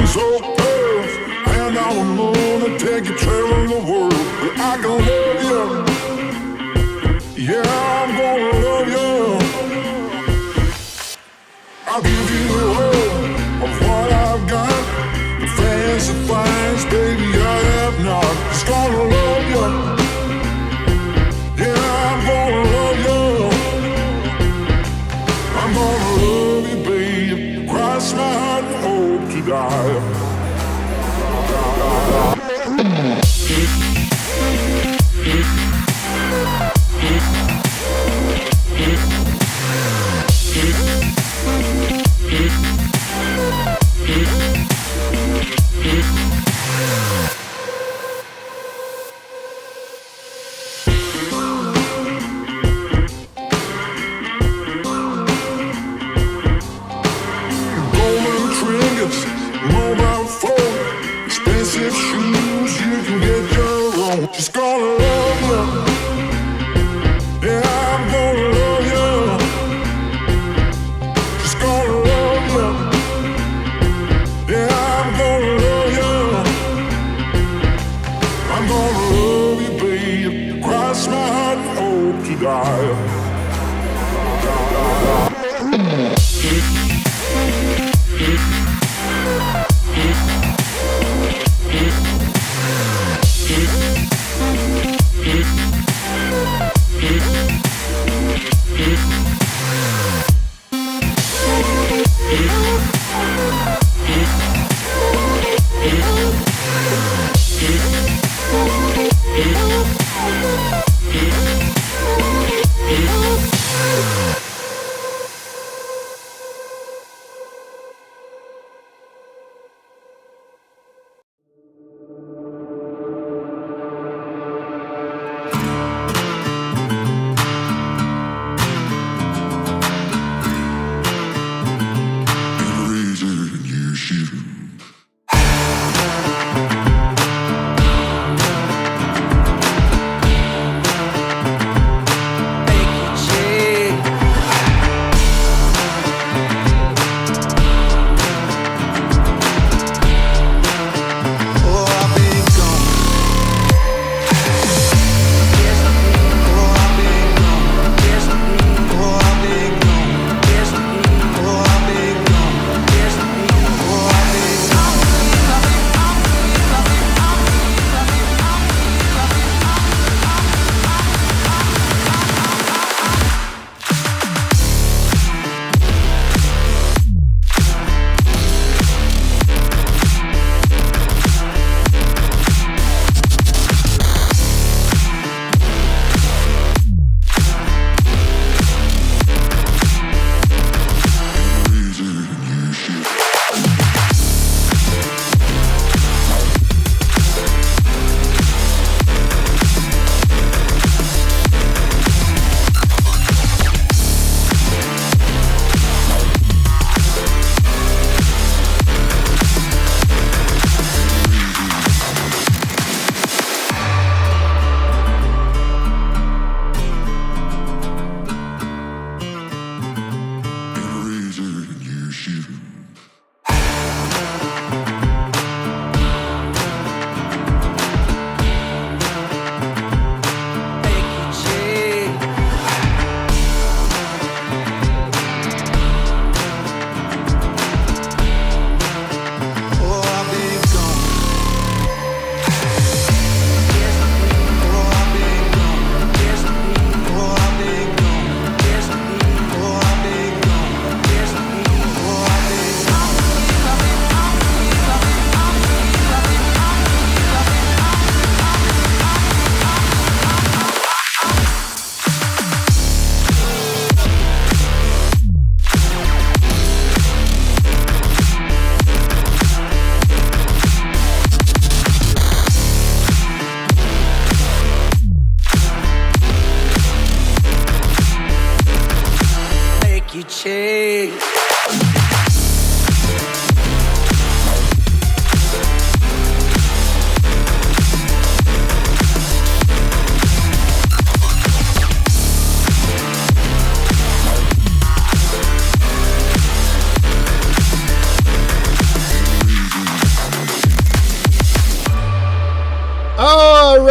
so fast, and I'm gonna take you traveling the world. But I can love you, yeah, I'm gonna love you. I'll give you all of what I've got, the fancy finds, baby, I have not. Just gonna love you, yeah, I'm gonna love you. I'm gonna love you, babe, cross my heart and hope to die. Golden trinkets, mobile phone, expensive shoes, you can get your own. Just gonna love you, yeah, I'm gonna love you. Just gonna love you, yeah, I'm gonna love you. I'm gonna love you, babe, cross my heart and hope to die.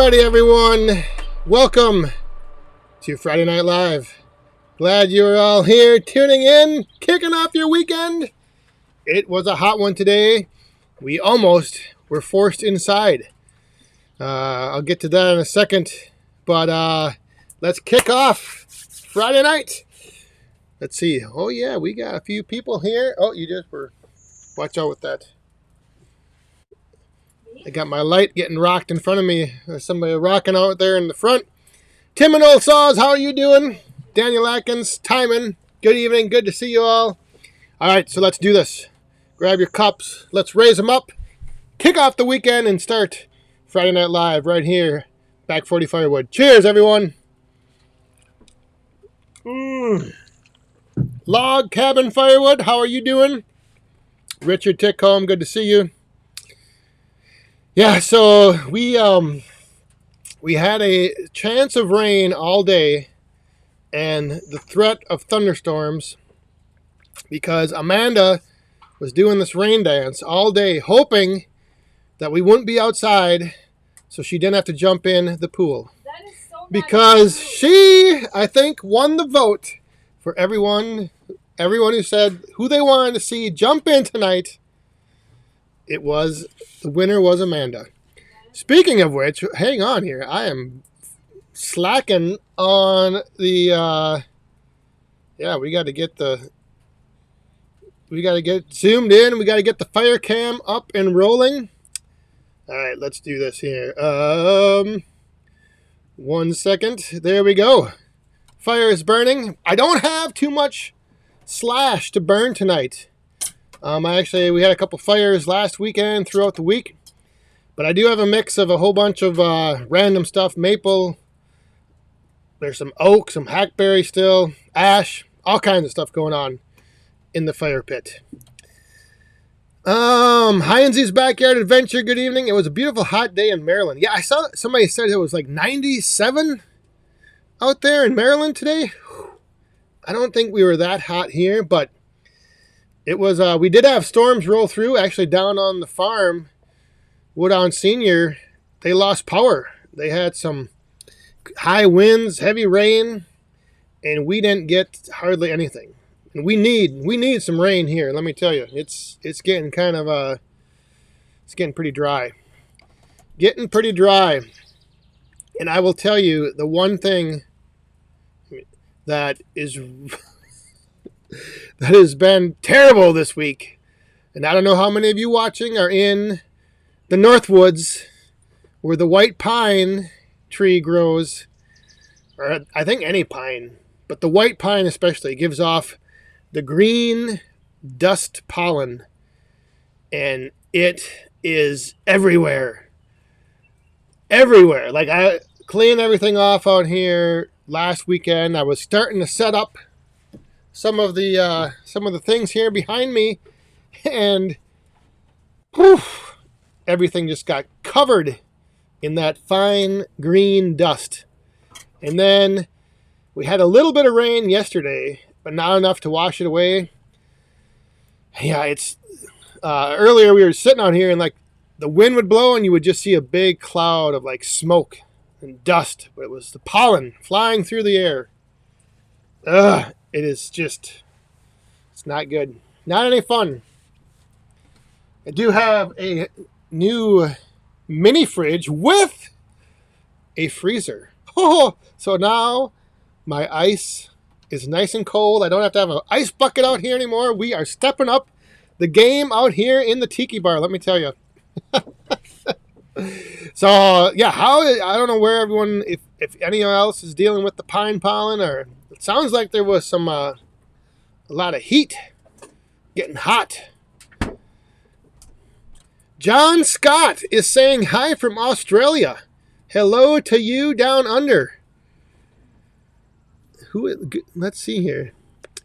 Alrighty, everyone. Welcome to Friday Night Live. Glad you're all here tuning in, kicking off your weekend. It was a hot one today. We almost were forced inside. I'll get to that in a second. But let's kick off Friday night. Let's see. Oh, yeah, we got a few people here. Oh, you just were... Watch out with that. I got my light getting rocked in front of me. There's somebody rocking out there in the front. Tim and Old Saws, how are you doing? Daniel Atkins, Timon, good evening. Good to see you all. All right, so let's do this. Grab your cups. Let's raise them up. Kick off the weekend and start Friday Night Live right here. Back 40 Firewood. Cheers, everyone. Log Cabin Firewood, how are you doing? Richard Tickholm, good to see you. Yeah, so we had a chance of rain all day and the threat of thunderstorms because Amanda was doing this rain dance all day, hoping that we wouldn't be outside so she didn't have to jump in the pool. That is so because she, I think, won the vote for everyone who said who they wanted to see jump in tonight. The winner was Amanda. Speaking of which, hang on here. I am slacking on the, we got to get zoomed in. We got to get the fire cam up and rolling. All right, let's do this here. 1 second. There we go. Fire is burning. I don't have too much slash to burn tonight. We had a couple fires last weekend throughout the week, but I do have a mix of a whole bunch of random stuff. Maple, there's some oak, some hackberry still, ash, all kinds of stuff going on in the fire pit. Heinz's Backyard Adventure, good evening. It was a beautiful hot day in Maryland. Yeah, I saw somebody said it was like 97 out there in Maryland today. I don't think we were that hot here, but it was, we did have storms roll through. Actually, down on the farm, Woodard Senior, they lost power. They had some high winds, heavy rain, and we didn't get hardly anything. And we need some rain here. Let me tell you, it's getting kind of it's getting pretty dry. Getting pretty dry. And I will tell you the one thing that has been terrible this week, and I don't know how many of you watching are in the Northwoods where the white pine tree grows, or I think any pine, but the white pine especially gives off the green dust pollen, and it is everywhere. Everywhere. Like, I cleaned everything off out here last weekend. I was starting to set up some of the things here behind me, and everything just got covered in that fine green dust. And then we had a little bit of rain yesterday, but not enough to wash it away. Yeah, it's earlier we were sitting out here and like the wind would blow and you would just see a big cloud of like smoke and dust, but it was the pollen flying through the air. It is just, it's not good. Not any fun. I do have a new mini fridge with a freezer. Oh, so now my ice is nice and cold. I don't have to have an ice bucket out here anymore. We are stepping up the game out here in the Tiki bar, let me tell you. So, yeah, I don't know where everyone, if anyone else is dealing with the pine pollen, or it sounds like there was some, a lot of heat, getting hot. John Scott is saying hi from Australia. Hello to you down under. Let's see here.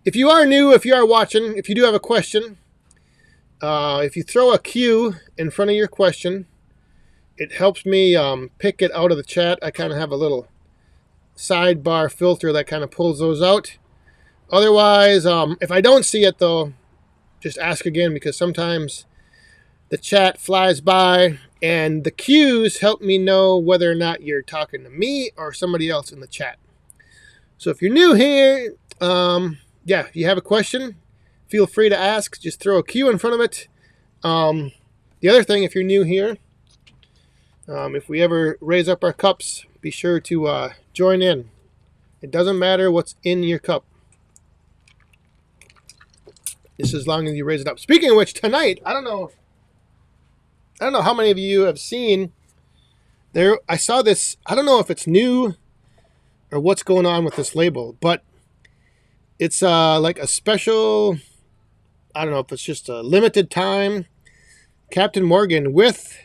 If you are new, if you are watching, if you do have a question, if you throw a Q in front of your question, it helps me pick it out of the chat. I kind of have a little sidebar filter that kind of pulls those out. Otherwise, if I don't see it, though, just ask again, because sometimes the chat flies by And the cues help me know whether or not you're talking to me or somebody else in the chat. So if you're new here, if you have a question, feel free to ask. Just throw a cue in front of it. The other thing, if you're new here, if we ever raise up our cups, be sure to join in. It doesn't matter what's in your cup, just as long as you raise it up. Speaking of which, tonight, I don't know how many of you have seen there. I saw this. I don't know if it's new or what's going on with this label, but it's like a special. I don't know if it's just a limited time Captain Morgan with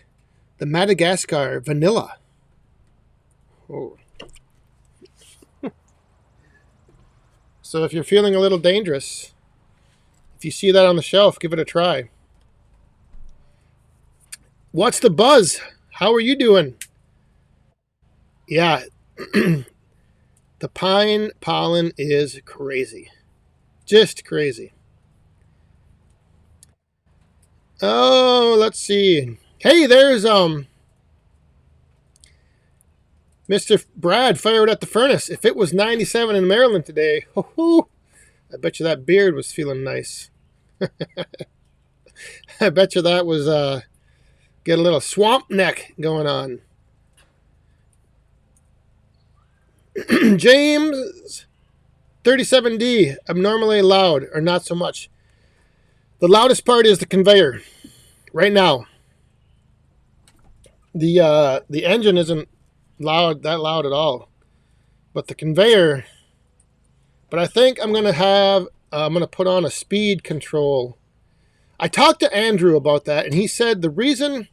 the Madagascar vanilla. Oh. So if you're feeling a little dangerous, if you see that on the shelf, give it a try. What's the buzz? How are you doing? Yeah, the pine pollen is crazy. Just crazy. Oh, let's see. Hey, there's Mr. Brad Firewood at the furnace. If it was 97 in Maryland today, I bet you that beard was feeling nice. I bet you that was get a little swamp neck going on. James 37D, abnormally loud or not so much. The loudest part is the conveyor right now. The engine isn't that loud at all, but the conveyor. But I think I'm gonna put on a speed control. I talked to Andrew about that, and he said the reason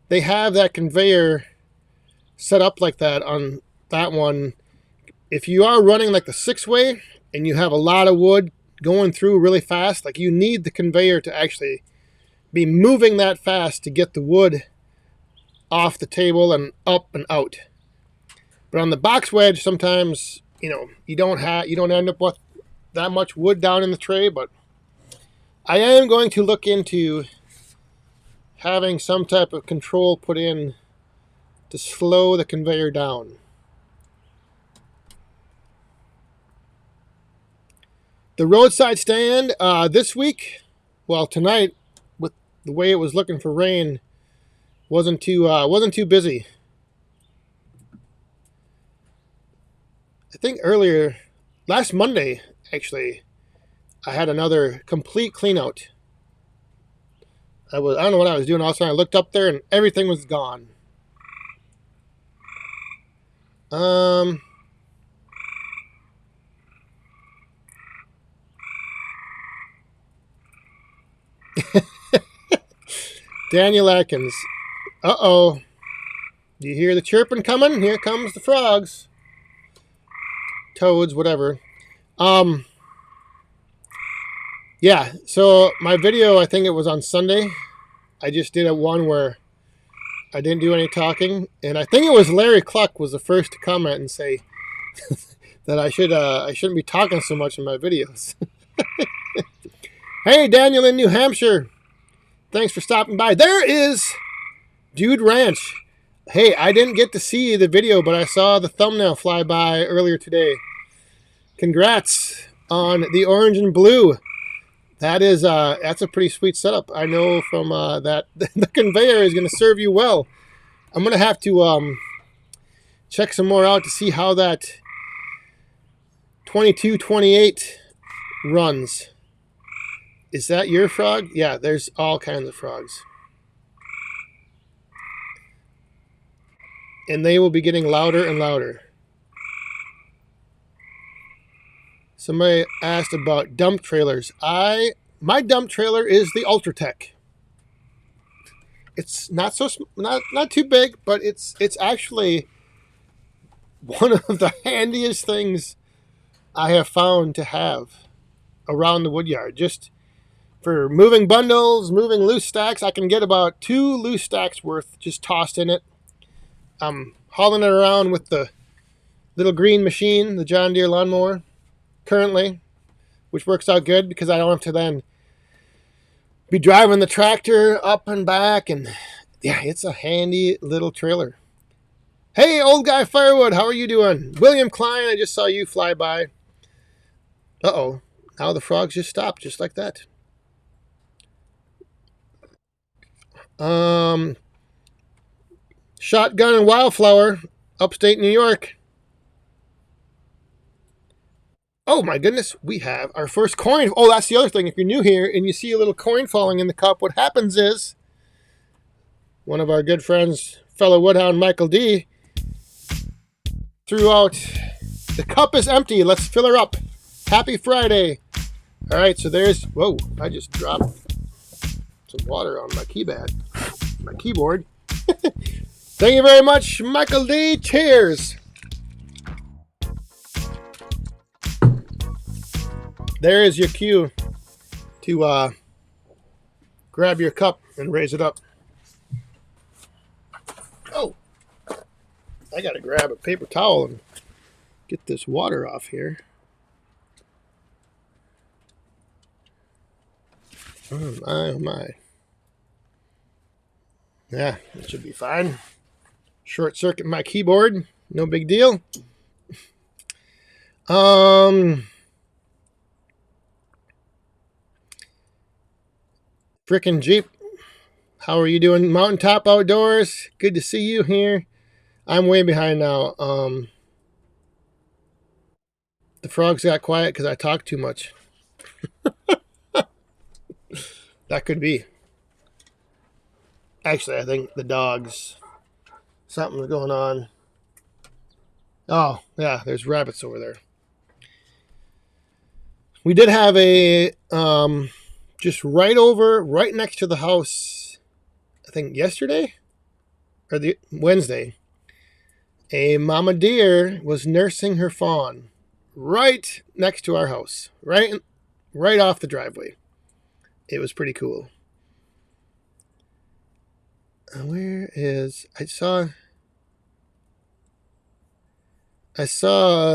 they have that conveyor set up like that on that one, if you are running like the 6-way and you have a lot of wood going through really fast, like you need the conveyor to actually be moving that fast to get the wood off the table and up and out. But on the box wedge, sometimes you don't end up with that much wood down in the tray. But I am going to look into having some type of control put in to slow the conveyor down. The roadside stand this week, well, tonight, with the way it was looking for rain, wasn't too busy. I think last Monday, actually, I had another complete clean out. I don't know what I was doing. All of a sudden, I looked up there and everything was gone. Daniel Atkins. Uh-oh. Do you hear the chirping coming? Here comes the frogs. Toads, whatever. Yeah, so my video, I think it was on Sunday. I just did a one where I didn't do any talking. And I think it was Larry Cluck was the first to comment and say that I shouldn't be talking so much in my videos. Hey, Daniel in New Hampshire. Thanks for stopping by. There is Dude Ranch. Hey, I didn't get to see the video, but I saw the thumbnail fly by earlier today. Congrats on the orange and blue. That's a pretty sweet setup. I know from that the conveyor is going to serve you well. I'm going to have to check some more out to see how that 2228 runs. Is that your frog? Yeah, there's all kinds of frogs. And they will be getting louder and louder. Somebody asked about dump trailers. My dump trailer is the Ultratech. It's not too big, but it's actually one of the handiest things I have found to have around the woodyard. Just for moving bundles, moving loose stacks, I can get about 2 loose stacks worth just tossed in it. I'm hauling it around with the little green machine, the John Deere lawnmower, currently, which works out good because I don't have to then be driving the tractor up and back and Yeah, it's a handy little trailer. Hey, old guy Firewood, how are you doing? William Klein, I just saw you fly by. Uh-oh. Now the frogs just stopped, just like that. Shotgun and Wildflower, upstate New York. Oh my goodness, we have our first coin. Oh, that's the other thing. If you're new here and you see a little coin falling in the cup, what happens is one of our good friends, fellow Woodhound Michael D, threw out, the cup is empty, let's fill her up. Happy Friday. All right, so there's, whoa, I just dropped some water on my keyboard. Thank you very much, Michael D. Cheers. There is your cue to grab your cup and raise it up. Oh, I got to grab a paper towel and get this water off here. Oh my, oh my. Yeah, it should be fine. Short circuit my keyboard, no big deal. Frickin' Jeep, how are you doing? Mountaintop Outdoors, good to see you here. I'm way behind now. The frogs got quiet because I talked too much. That could be. Actually, I think the dogs, something's going on. Oh, yeah, there's rabbits over there. We did have a, just right next to the house, I think yesterday or the Wednesday, a mama deer was nursing her fawn right next to our house, right off the driveway. It was pretty cool. Where is, I saw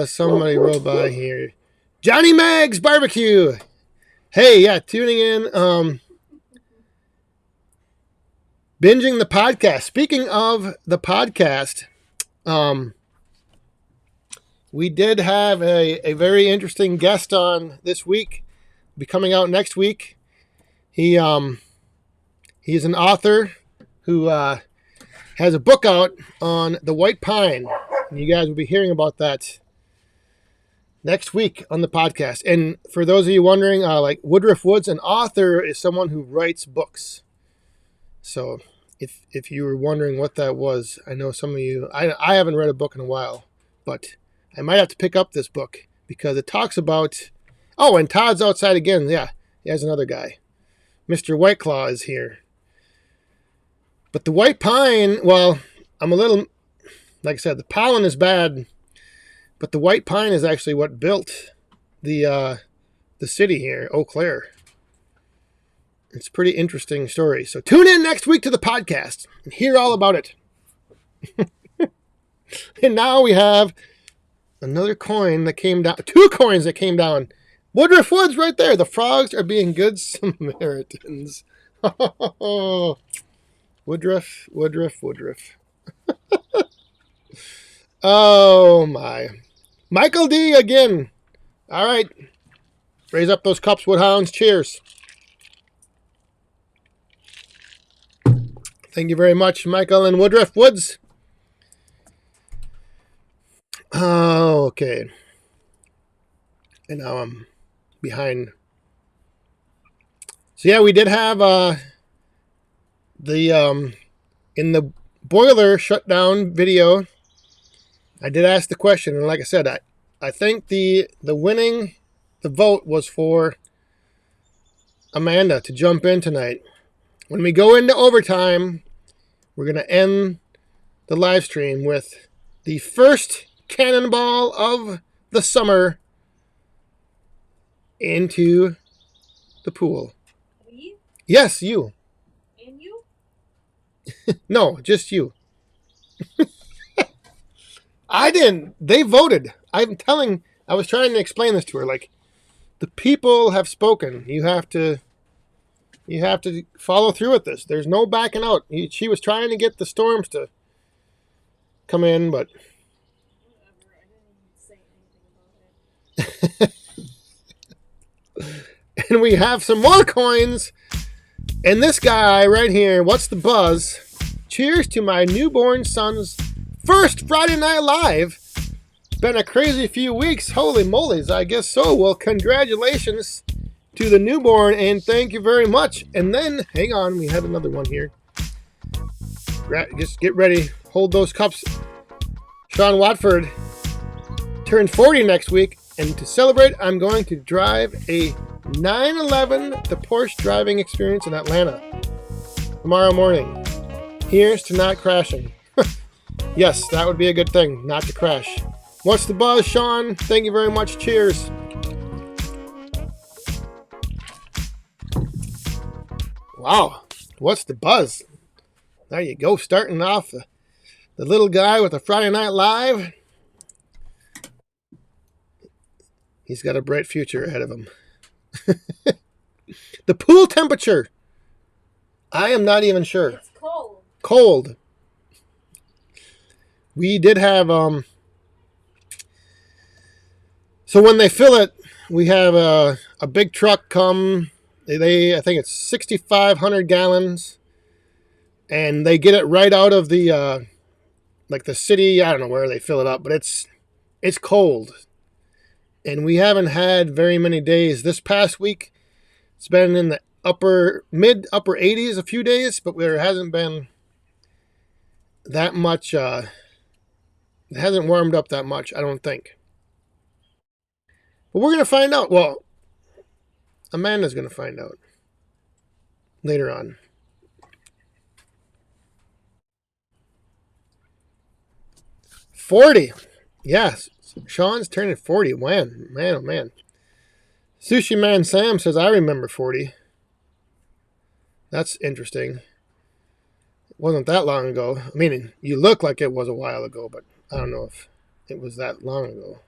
somebody roll by here. Johnny Mag's Barbecue. Hey, yeah, tuning in, binging the podcast. Speaking of the podcast, we did have a very interesting guest on this week. Be coming out next week. He's an author who has a book out on the white pine. And you guys will be hearing about that next week on the podcast. And for those of you wondering, like Woodruff Woods, an author is someone who writes books. So if you were wondering what that was, I know some of you, I haven't read a book in a while, but I might have to pick up this book because it talks about, oh, and Todd's outside again. Yeah, there's another guy. Mr. White Claw is here. But the white pine, well, I'm a little, like I said, the pollen is bad, but the white pine is actually what built the city here, Eau Claire. It's a pretty interesting story. So tune in next week to the podcast and hear all about it. And now we have another coin that came down, 2 coins that came down. Woodruff Woods right there. The frogs are being good Samaritans. Woodruff. Oh my. Michael D again. All right. Raise up those cups, Woodhounds. Cheers. Thank you very much, Michael and Woodruff Woods. Oh, okay. And now I'm behind. So yeah, we did have in the boiler shutdown video, I did ask the question, and like I said, I think the vote was for Amanda to jump in tonight. When we go into overtime, we're going to end the live stream with the first cannonball of the summer into the pool. Me? Yes, you. And you? No, just you. I didn't. They voted. I was trying to explain this to her. Like, the people have spoken. You have to You have to follow through with this. There's no backing out. She was trying to get the storms to come in, but Whatever. I didn't even say anything about it. and we have some more coins. And this guy right here, what's the buzz? Cheers to my newborn son's first Friday Night Live. Been a crazy few weeks. Holy mollies, I guess so. Well, congratulations to the newborn, and thank you very much. And then, hang on, we have another one here. Just get ready. Hold those cups. Sean Watford turned 40 next week, and to celebrate, I'm going to drive a 911, the Porsche driving experience in Atlanta tomorrow morning. Here's to not crashing. Yes, that would be a good thing, not to crash. What's the buzz, Sean? Thank you very much. Cheers. Wow, what's the buzz? There you go, starting off the little guy with a Friday Night Live. He's got a bright future ahead of him. The pool temperature. I am not even sure. It's cold. Cold. We did have so when they fill it, we have a big truck come. I think it's 6,500 gallons, and they get it right out of the like the city. I don't know where they fill it up, but it's cold, and we haven't had very many days. This past week, it's been in the upper 80s a few days, but there hasn't been that much. It hasn't warmed up that much, I don't think. But we're going to find out. Well, Amanda's going to find out later on. $40. Yes, Sean's turning 40. Man, oh man. Sushi Man Sam says, I remember 40. That's interesting. It wasn't that long ago. I mean, you look like it was a while ago, but I don't know if it was that long ago.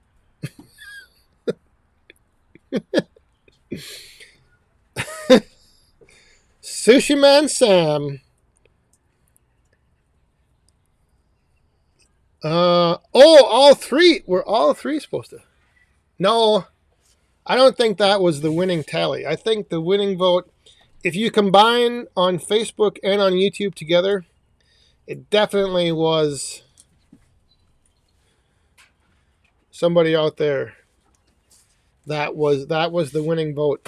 Sushi Man Sam. All three. Were all three supposed to? No, I don't think that was the winning tally. I think the winning vote, if you combine on Facebook and on YouTube together, it definitely was somebody out there. That was the winning vote.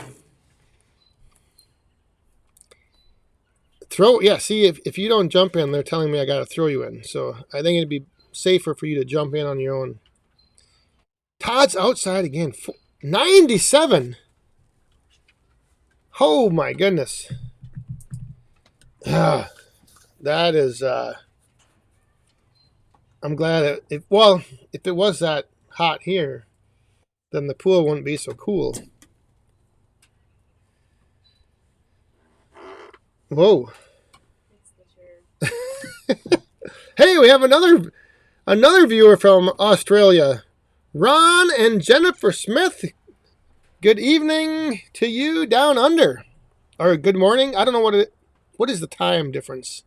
See, if you don't jump in, they're telling me I got to throw you in. So I think it'd be safer for you to jump in on your own. Todd's outside again. 97. Oh my goodness. That is, I'm glad if it was that hot here, then the pool wouldn't be so cool. Whoa. Hey, we have another viewer from Australia. Ron and Jennifer Smith. Good evening to you down under. Or good morning. I don't know what is the time difference.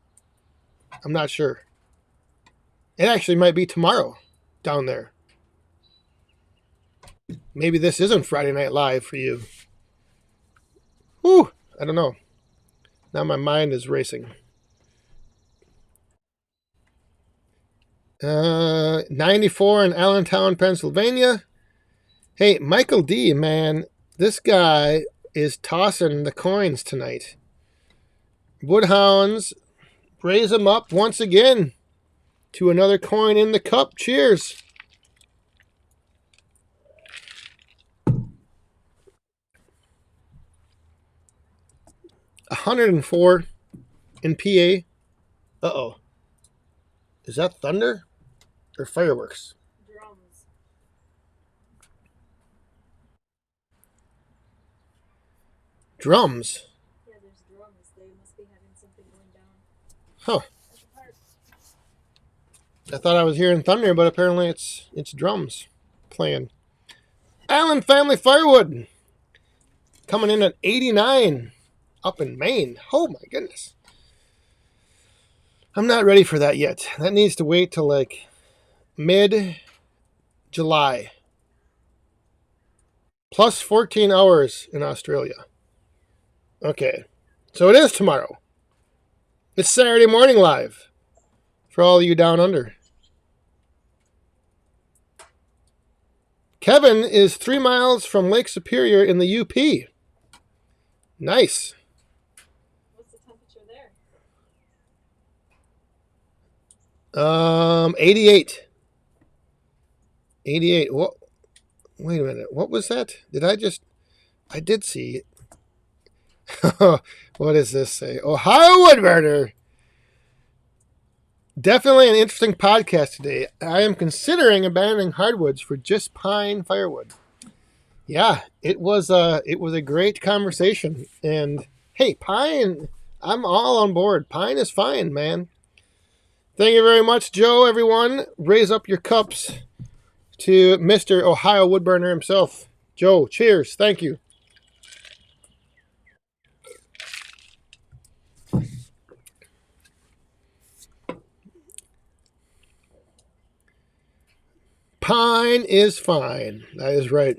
I'm not sure. It actually might be tomorrow down there. Maybe this isn't Friday Night Live for you. Whew, I don't know. Now my mind is racing. 94 in Allentown, Pennsylvania. Hey, Michael D, man, this guy is tossing the coins tonight. Woodhounds raise them up once again to another coin in the cup. Cheers. $104 in PA. Uh-oh. Is that thunder or fireworks? Drums. Drums? Yeah, there's drums. They must be having something going down. Huh. I thought I was hearing thunder, but apparently it's drums playing. Allen Family Firewood coming in at 89. up in Maine. Oh my goodness. I'm not ready for that yet. That needs to wait till like mid-July. Plus 14 hours in Australia. Okay. So it is tomorrow. It's Saturday morning live for all of you down under. Kevin is 3 miles from Lake Superior in the UP. Nice. What's the temperature there? 88. 88. What? Wait a minute. What was that? I did see it. What does this say? Ohio Woodburner. Definitely an interesting podcast today. I am considering abandoning hardwoods for just pine firewood. Yeah, it was a great conversation. And hey, pine, I'm all on board. Pine is fine, man. Thank you very much, Joe, everyone. Raise up your cups to Mr. Ohio Woodburner himself. Joe, cheers. Thank you. Pine is fine. That is right.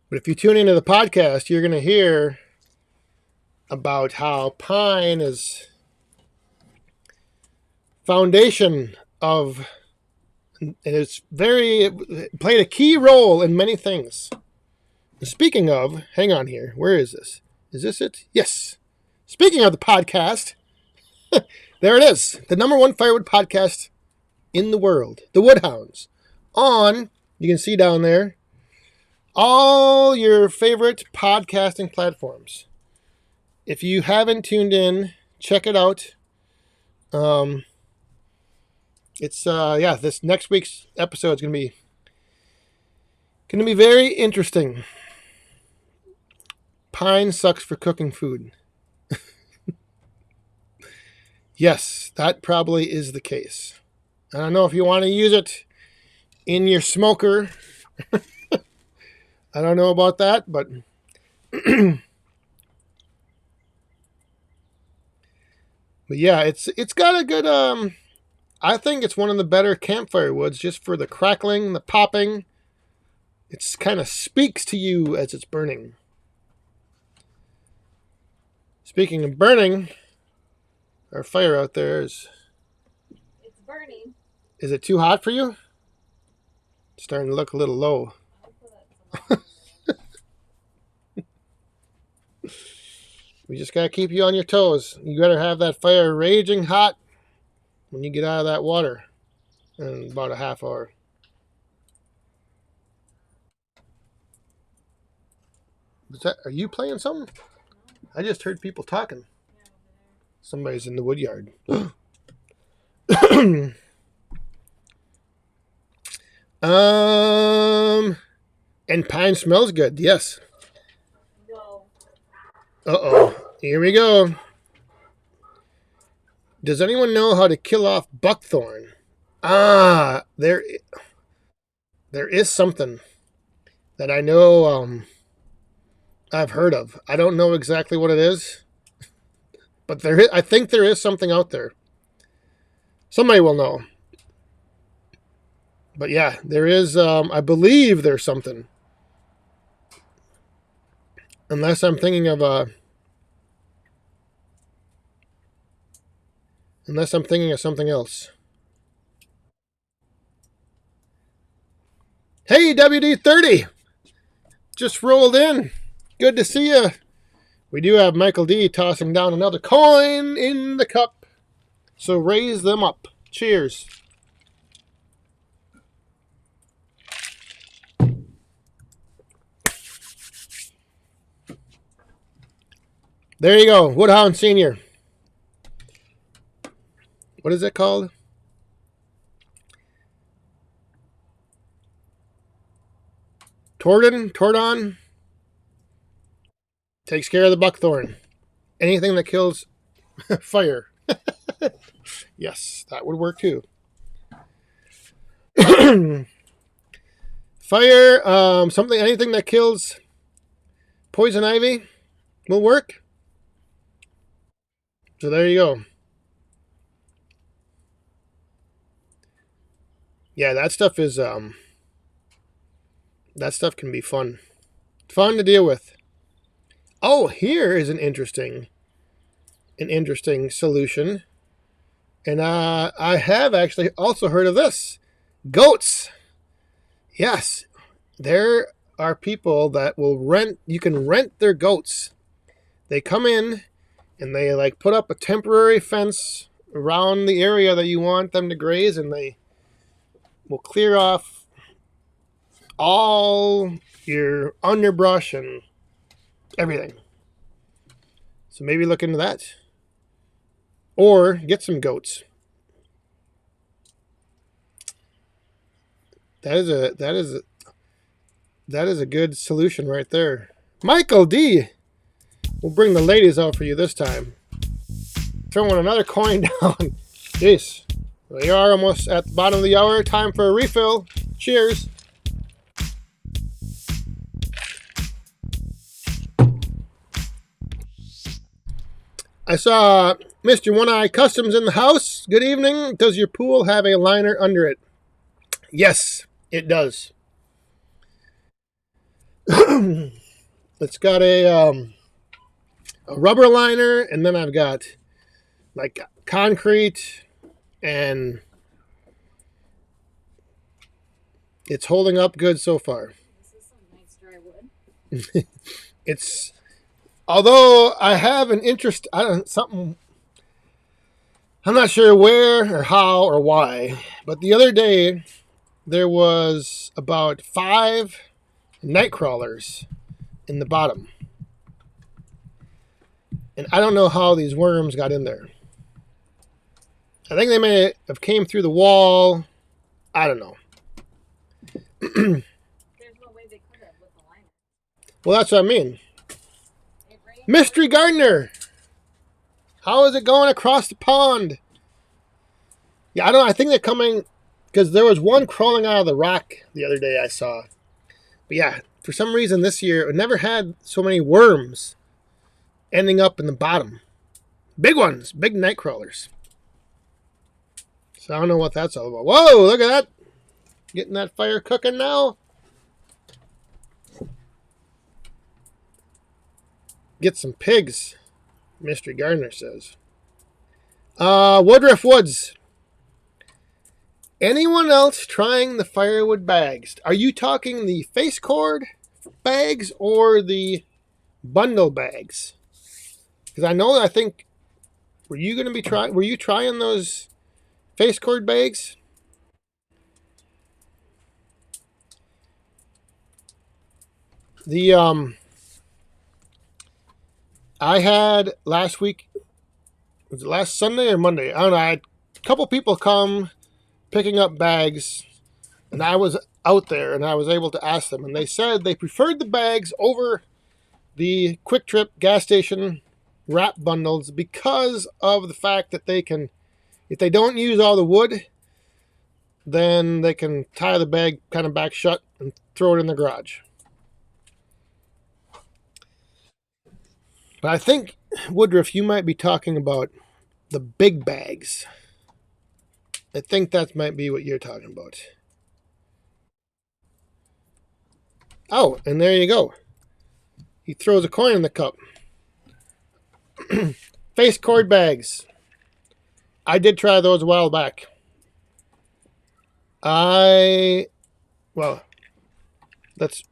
But if you tune into the podcast, you're going to hear about how pine is foundation of, and it played a key role in many things. Speaking of, hang on here. Where is this? Is this it? Yes. Speaking of the podcast, there it is. The #1 firewood podcast in the world. The Woodhounds. You can see down there, all your favorite podcasting platforms. If you haven't tuned in, check it out. This next week's episode is going to be very interesting. Pine sucks for cooking food. Yes, that probably is the case. I don't know if you want to use it in your smoker. I don't know about that, but but yeah, it's got a good I think it's one of the better campfire woods just for the crackling, the popping. It's kind of speaks to you as it's burning. Speaking of burning, our fire out there It's burning. Is it too hot for you? It's starting to look a little low. We just got to keep you on your toes. You got to have that fire raging hot when you get out of that water in about a half hour. Are you playing something? I just heard people talking. Somebody's in the Woodyard. And pine smells good. Yes. No. Uh-oh. Here we go. Does anyone know how to kill off buckthorn? There is something that I know I've heard of. I don't know exactly what it is, but I think there is something out there. Somebody will know. But yeah, there is, I believe there's something. Unless I'm thinking of something else. Hey, WD30! Just rolled in. Good to see you. We do have Michael D tossing down another coin in the cup. So raise them up. Cheers. There you go. Woodhound Senior. What is it called? Tordon takes care of the buckthorn. Anything that kills fire. Yes, that would work too. Fire, anything that kills poison ivy will work. So there you go. Yeah, that stuff can be fun. Fun to deal with. Oh, here is an interesting solution. And I have actually also heard of this. Goats. Yes. There are people that you can rent their goats. They come in and they like put up a temporary fence around the area that you want them to graze, and they will clear off all your underbrush and everything. So maybe look into that. Or get some goats. That is a good solution right there. Michael D. We'll bring the ladies out for you this time. Throwing another coin down. Jeez. We are almost at the bottom of the hour. Time for a refill. Cheers. I saw Mr. One-Eye Customs in the house. Good evening. Does your pool have a liner under it? Yes, it does. It's got a rubber liner, and then I've got like concrete, and it's holding up good so far. This is some nice dry wood. It's, although I have an interest, I'm not sure where or how or why, but the other day there was about 5 night crawlers in the bottom. And I don't know how these worms got in there. I think they may have came through the wall. I don't know. There's no way they could have with the liner. Well, that's what I mean. It rained. Mystery Gardener. How is it going across the pond? Yeah, I don't know. I think they're coming because there was one crawling out of the rock the other day I saw. But yeah, for some reason this year it never had so many worms ending up in the bottom. Big ones, big night crawlers. So I don't know what that's all about. Whoa, look at that. Getting that fire cooking now. Get some pigs, Mystery Gardener says. Woodruff Woods. Anyone else trying the Firewood bags? Are you talking the face cord bags or the bundle bags? Because I think, were you trying those face cord bags? I had last week, was it last Sunday or Monday? I don't know. I had a couple people come picking up bags, and I was out there and I was able to ask them, and they said they preferred the bags over the Quick Trip gas station wrap bundles because of the fact that they can, if they don't use all the wood, then they can tie the bag kind of back shut and throw it in the garage. But I think, Woodruff, you might be talking about the big bags. I think that might be what you're talking about. Oh, and there you go. He throws a coin in the cup. Face cord bags. I did try those a while back. Well, let's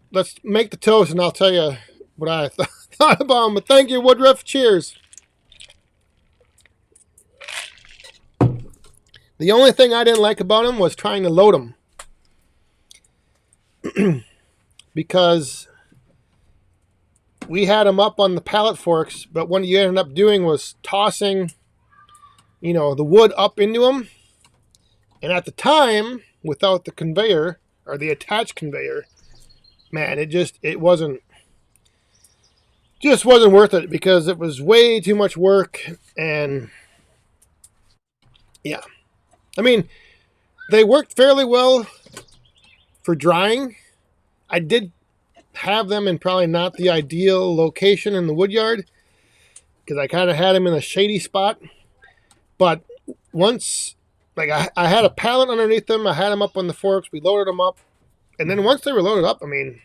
make the toast and I'll tell you what I thought about them. But thank you, Woodruff. Cheers. The only thing I didn't like about them was trying to load them. Because we had them up on the pallet forks, but what you ended up doing was tossing, the wood up into them. And at the time, without the conveyor, or the attached conveyor, man, it wasn't worth it because it was way too much work. And yeah. I mean, they worked fairly well for drying, I did have them in probably not the ideal location in the Woodyard because I kind of had them in a shady spot. But once, like I had a pallet underneath them, I had them up on the forks. We loaded them up, and then once they were loaded up, I mean,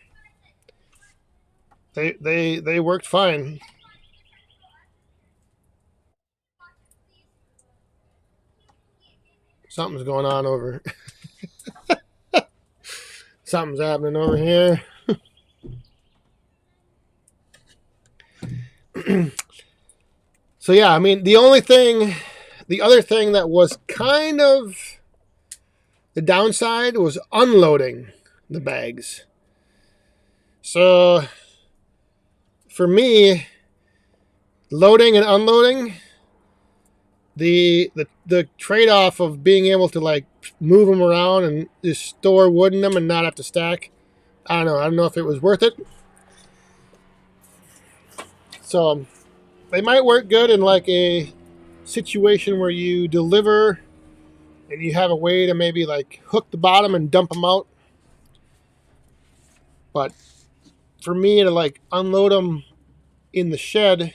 they worked fine. Something's going on over. Something's happening over here. So yeah, I mean, the other thing that was kind of the downside was unloading the bags. So for me, loading and unloading, the trade-off of being able to like move them around and just store wood in them and not have to stack, I don't know if it was worth it. So they might work good in like a situation where you deliver and you have a way to maybe like hook the bottom and dump them out. But for me to like unload them in the shed,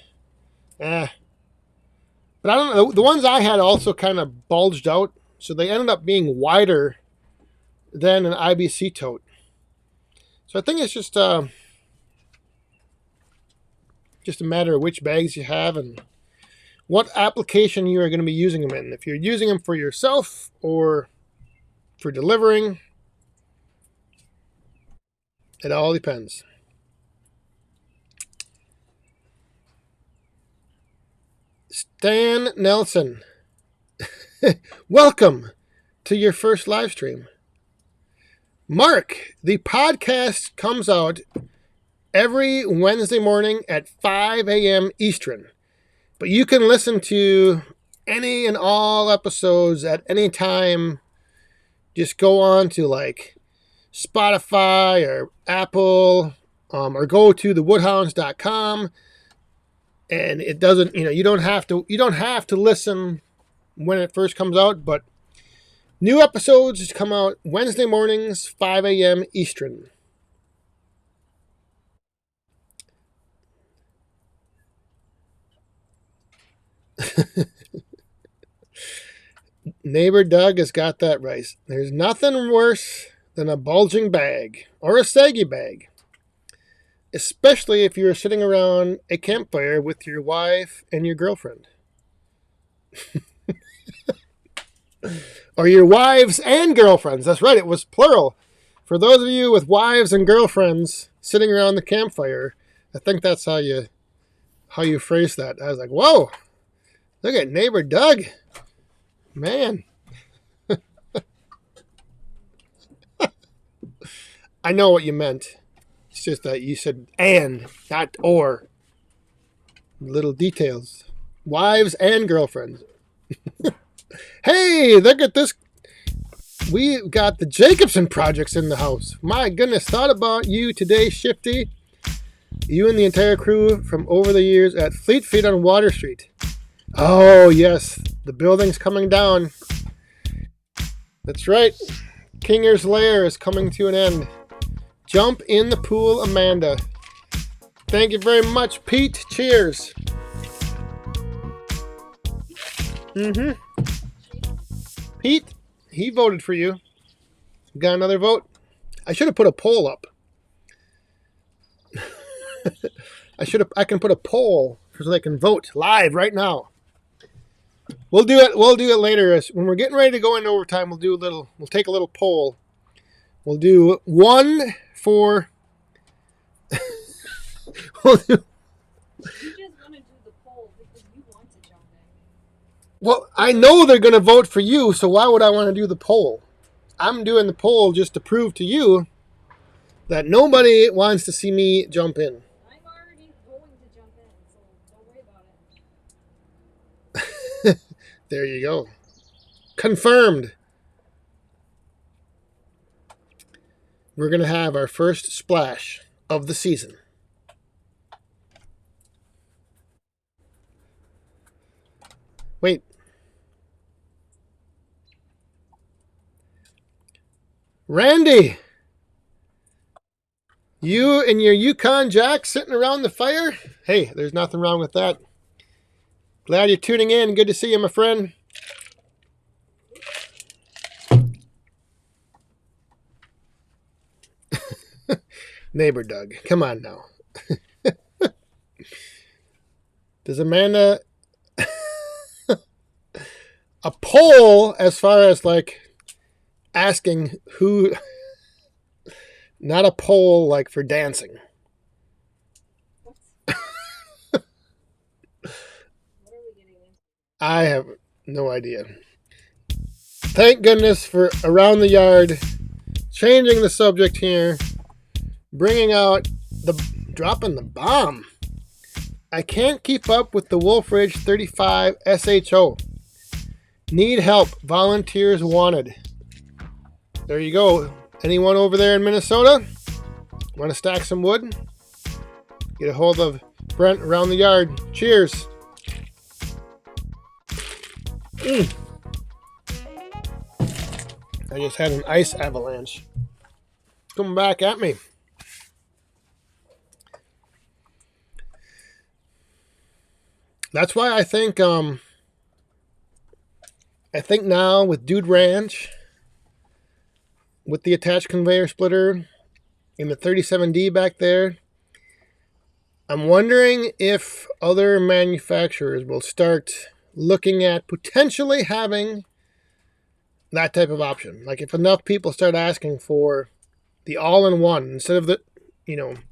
But I don't know. The ones I had also kind of bulged out, so they ended up being wider than an IBC tote. So I think it's just a matter of which bags you have and what application you are going to be using them in. If you're using them for yourself or for delivering, it all depends. Stan Nelson, welcome to your first live stream. Mark, the podcast comes out every Wednesday morning at 5 a.m. Eastern. But you can listen to any and all episodes at any time. Just go on to like Spotify or Apple, or go to thewoodhounds.com. And it doesn't, you don't have to listen when it first comes out, but new episodes come out Wednesday mornings, 5 a.m. Eastern. Neighbor Doug has got that right. There's nothing worse than a bulging bag or a saggy bag, especially if you're sitting around a campfire with your wife and your girlfriend. Or your wives and girlfriends. That's right, it was plural. For those of you with wives and girlfriends sitting around the campfire, I think that's how you phrase that. I was like, whoa, look at neighbor Doug. Man. I know what you meant. It's just that you said and, not or. Little details. Wives and girlfriends. Hey, look at this. We got the Jacobson projects in the house. My goodness, thought about you today, Shifty. You and the entire crew from over the years at Fleet Feet on Water Street. Oh, yes. The building's coming down. That's right. Kinger's Lair is coming to an end. Jump in the pool, Amanda. Thank you very much, Pete. Cheers. Pete, he voted for you. Got another vote? I should have put a poll up. I can put a poll so they can vote live right now. We'll do it later. When we're getting ready to go into overtime, we'll take a little poll. We'll do one for You just want to do the poll because you want to jump in. Well, I know they're going to vote for you, so why would I want to do the poll? I'm doing the poll just to prove to you that nobody wants to see me jump in. I'm already going to jump in, so don't worry about it. There you go. Confirmed. We're going to have our first splash of the season. Wait. Randy! You and your Yukon Jack sitting around the fire? Hey, there's nothing wrong with that. Glad you're tuning in. Good to see you, my friend. Neighbor Doug, come on now. Does Amanda a poll as far as like asking who, not a poll like for dancing. What are we getting into? I have no idea. Thank goodness for Around the Yard changing the subject here, bringing out dropping the bomb. I can't keep up with the Wolfridge 35 SHO. Need help. Volunteers wanted. There you go. Anyone over there in Minnesota? Want to stack some wood? Get a hold of Brent Around the Yard. Cheers. I just had an ice avalanche coming back at me. That's why I think now with Dude Ranch, with the attached conveyor splitter and the 37D back there, I'm wondering if other manufacturers will start looking at potentially having that type of option. Like if enough people start asking for the all-in-one instead of the,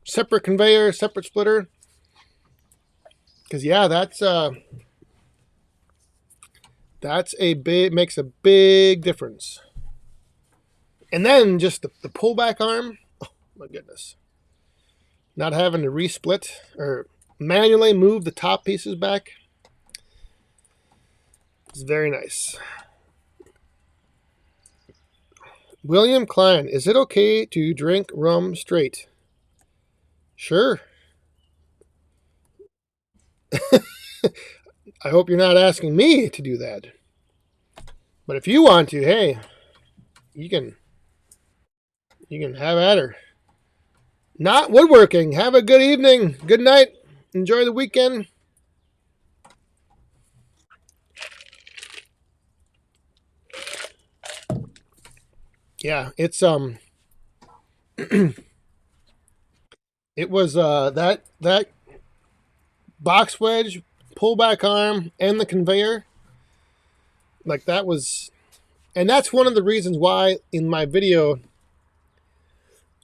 separate conveyor, separate splitter. Because yeah, that's makes a big difference. And then just the pullback arm. Oh my goodness. Not having to resplit or manually move the top pieces back. It's very nice. William Klein, is it okay to drink rum straight? Sure. I hope you're not asking me to do that. But if you want to, hey, you can have at her. Not woodworking. Have a good evening. Good night. Enjoy the weekend. Yeah, it's it was that box wedge, pullback arm, and the conveyor. Like that was, and that's one of the reasons why in my video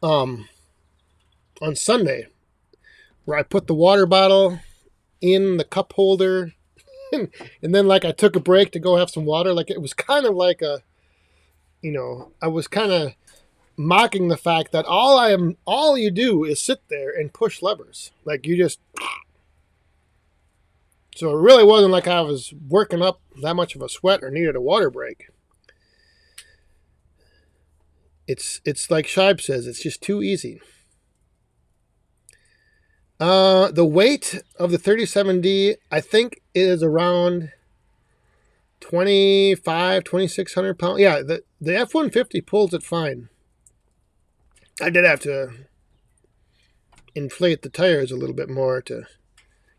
on Sunday, where I put the water bottle in the cup holder and then like I took a break to go have some water, like it was kind of like a, I was kind of mocking the fact that all you do is sit there and push levers. Like you just, so it really wasn't like I was working up that much of a sweat or needed a water break. It's like Shibe says, it's just too easy. The weight of the 37D, I think, is around 2,600 pounds. Yeah, the F-150 pulls it fine. I did have to inflate the tires a little bit more to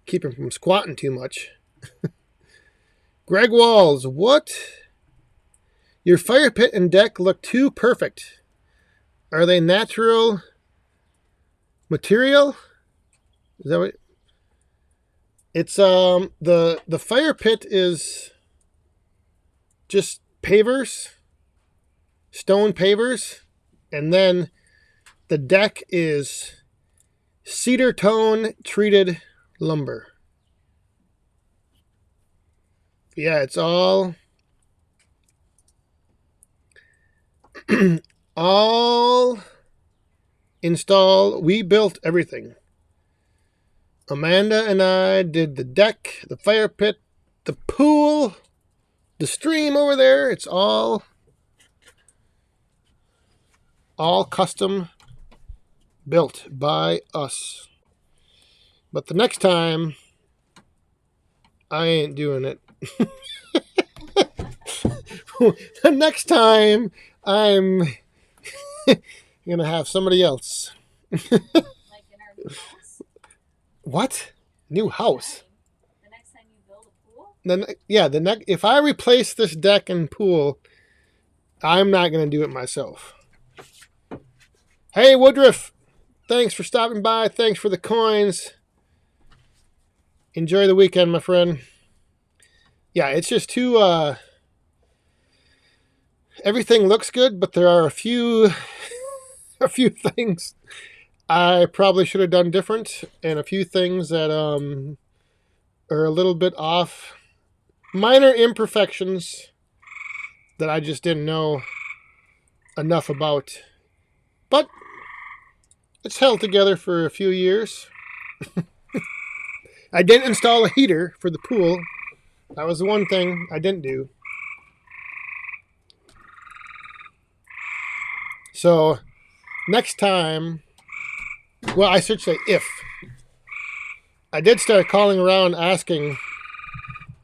keep him from squatting too much. Greg Walls, what? Your fire pit and deck look too perfect. Are they natural material? Is that what? It's the fire pit is just pavers, stone pavers, and then the deck is cedar tone treated lumber. Yeah, it's all installed. We built everything. Amanda and I did the deck, the fire pit, the pool, the stream over there. It's all custom built by us. But the next time, I ain't doing it. The next time, I'm going to have somebody else. Like in our new house. What? New house? The next time you build a pool? If I replace this deck and pool, I'm not going to do it myself. Hey, Woodruff, thanks for stopping by. Thanks for the coins. Enjoy the weekend, my friend. Yeah, it's just too, everything looks good, but there are a few things I probably should have done different, and a few things that, are a little bit off. Minor imperfections that I just didn't know enough about. But it's held together for a few years. I didn't install a heater for the pool. That was the one thing I didn't do. So, next time, well, I should say if. I did start calling around asking,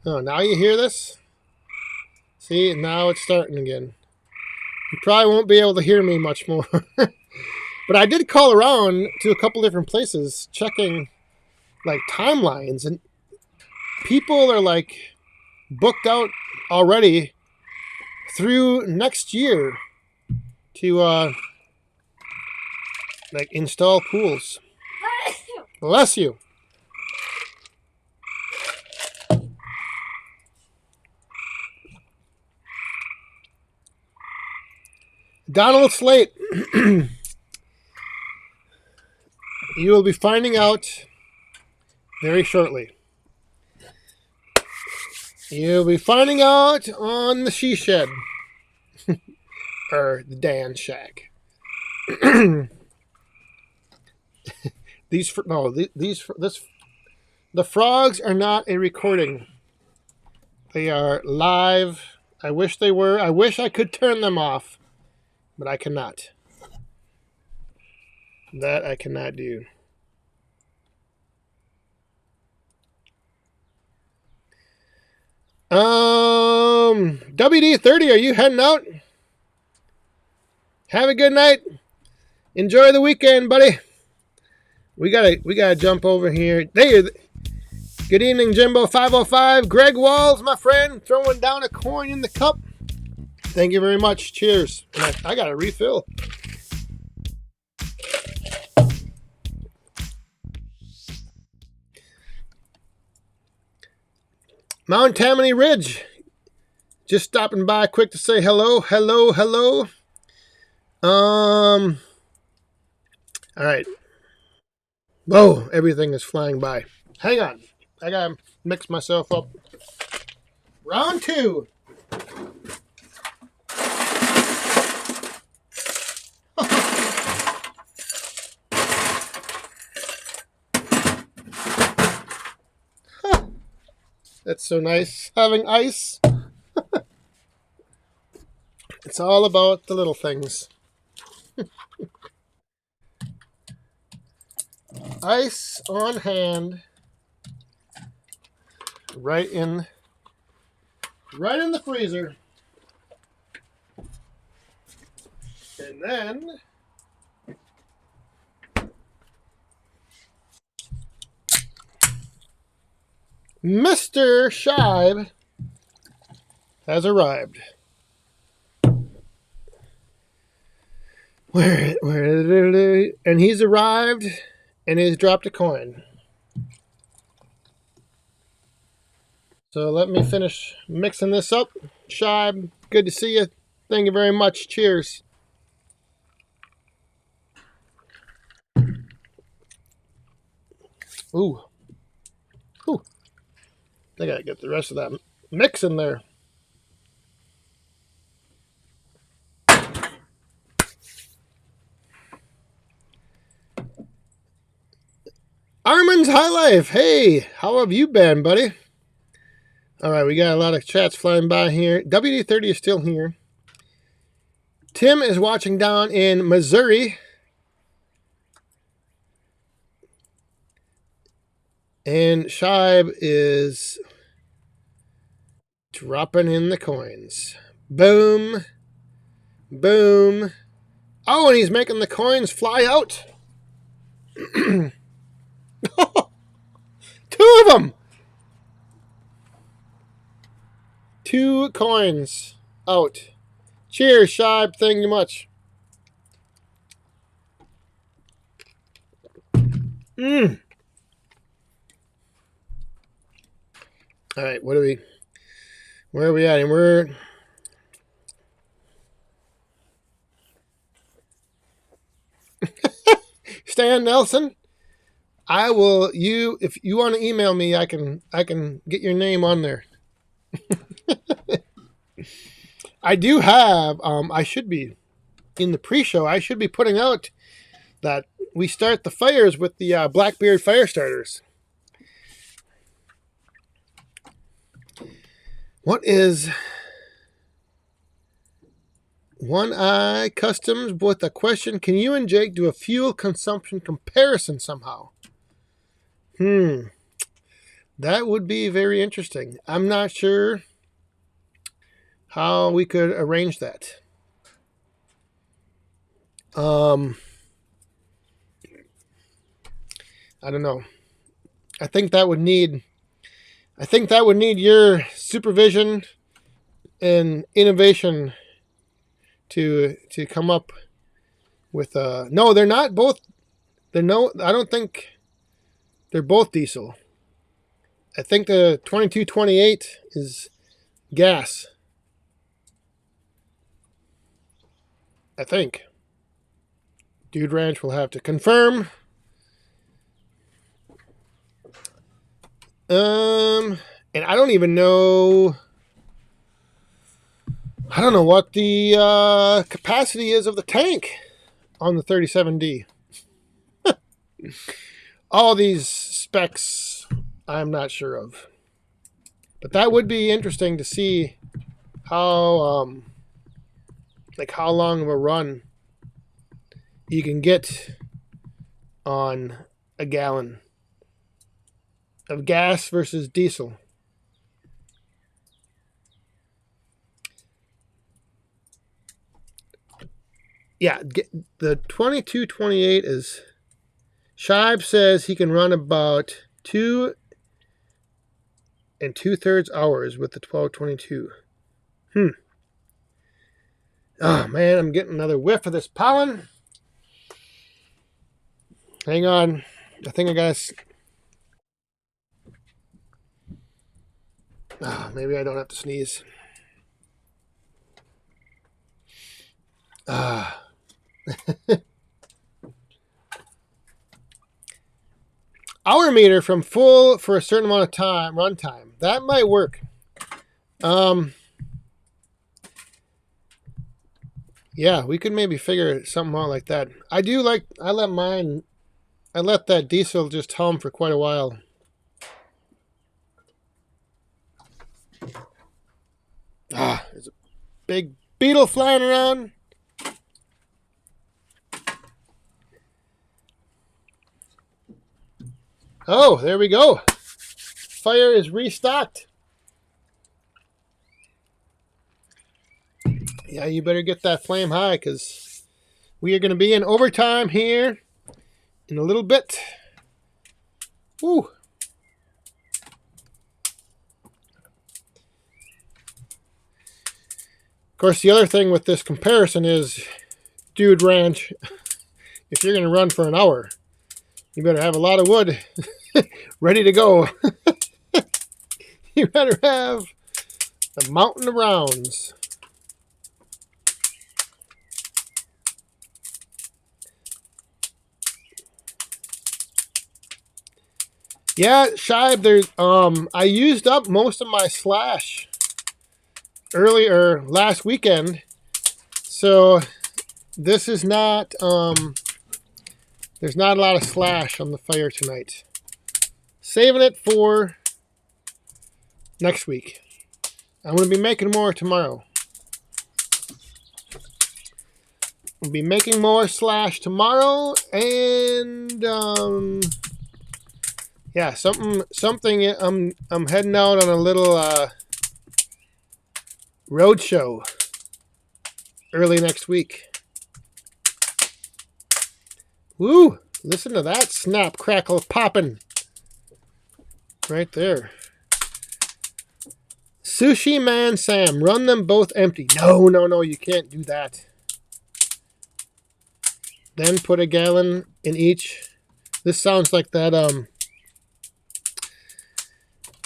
oh, now you hear this? See, now it's starting again. You probably won't be able to hear me much more. But I did call around to a couple different places checking like timelines, and people are like booked out already through next year to like install pools. Bless you. Donald Slate, you will be finding out very shortly. You'll be finding out on the She Shed. Or the Dan Shack. The frogs are not a recording. They are live. I wish they were. I wish I could turn them off, but I cannot. That I cannot do. WD-30, are you heading out? Have a good night. Enjoy the weekend, buddy. We gotta jump over here. There. Good evening, Jimbo 505. Greg Walls, my friend, throwing down a coin in the cup. Thank you very much. Cheers. I got a refill. Mount Tammany Ridge. Just stopping by quick to say hello. All right. Whoa, everything is flying by. Hang on. I gotta mix myself up. Round 2. That's so nice having ice. It's all about the little things. Ice on hand. Right in the freezer. And then Mr. Shive has arrived. And he's arrived and he's dropped a coin. So let me finish mixing this up. Shive, good to see you. Thank you very much. Cheers. Ooh. I gotta get the rest of that mix in there. Armin's High Life. Hey, how have you been, buddy? All right, we got a lot of chats flying by here. WD-30 is still here. Tim is watching down in Missouri. And Shive is dropping in the coins. Boom. Boom. Oh, and he's making the coins fly out. Two of them. 2 coins out. Cheers, Shibe. Thank you much. All right, where are we at? And we're Stan Nelson. If you want to email me, I can get your name on there. I do have I should be in the pre-show. I should be putting out that we start the fires with the Blackbeard fire starters. What is One Eye Customs with a question? Can you and Jake do a fuel consumption comparison somehow? That would be very interesting. I'm not sure how we could arrange that. I don't know. I think that would need your supervision and innovation to come up with no, they're not both. I don't think they're both diesel. I think the 2228 is gas. I think. Dude Ranch will have to confirm. And I don't even know. I don't know what the capacity is of the tank on the 37D. All these specs, I'm not sure of. But that would be interesting to see how long of a run you can get on a gallon of gas versus diesel. Yeah, the 2228 is... Shibe says he can run about 2 2/3 hours with the 1222. Oh, man, I'm getting another whiff of this pollen. Hang on. I think I got to... maybe I don't have to sneeze. Hour meter from full for a certain amount of time, run time. That might work. Yeah, we could maybe figure something out like that. I let that diesel just hum for quite a while. There's a big beetle flying around. Oh, there we go. Fire is restocked. Yeah, you better get that flame high because we are going to be in overtime here in a little bit. Woo. Of course, the other thing with this comparison is, Dude Ranch, if you're going to run for an hour, you better have a lot of wood ready to go. You better have a mountain of rounds. Yeah, Shibe, I used up most of my slash earlier last weekend. So this is not there's not a lot of slash on the fire tonight. Saving it for next week. I'm going to be making more tomorrow. We'll be making more slash tomorrow, and yeah, something. I'm heading out on a little roadshow early next week. Woo! Listen to that snap, crackle, popping. Right there. Sushi Man Sam, run them both empty. No, you can't do that. Then put a gallon in each. This sounds like that,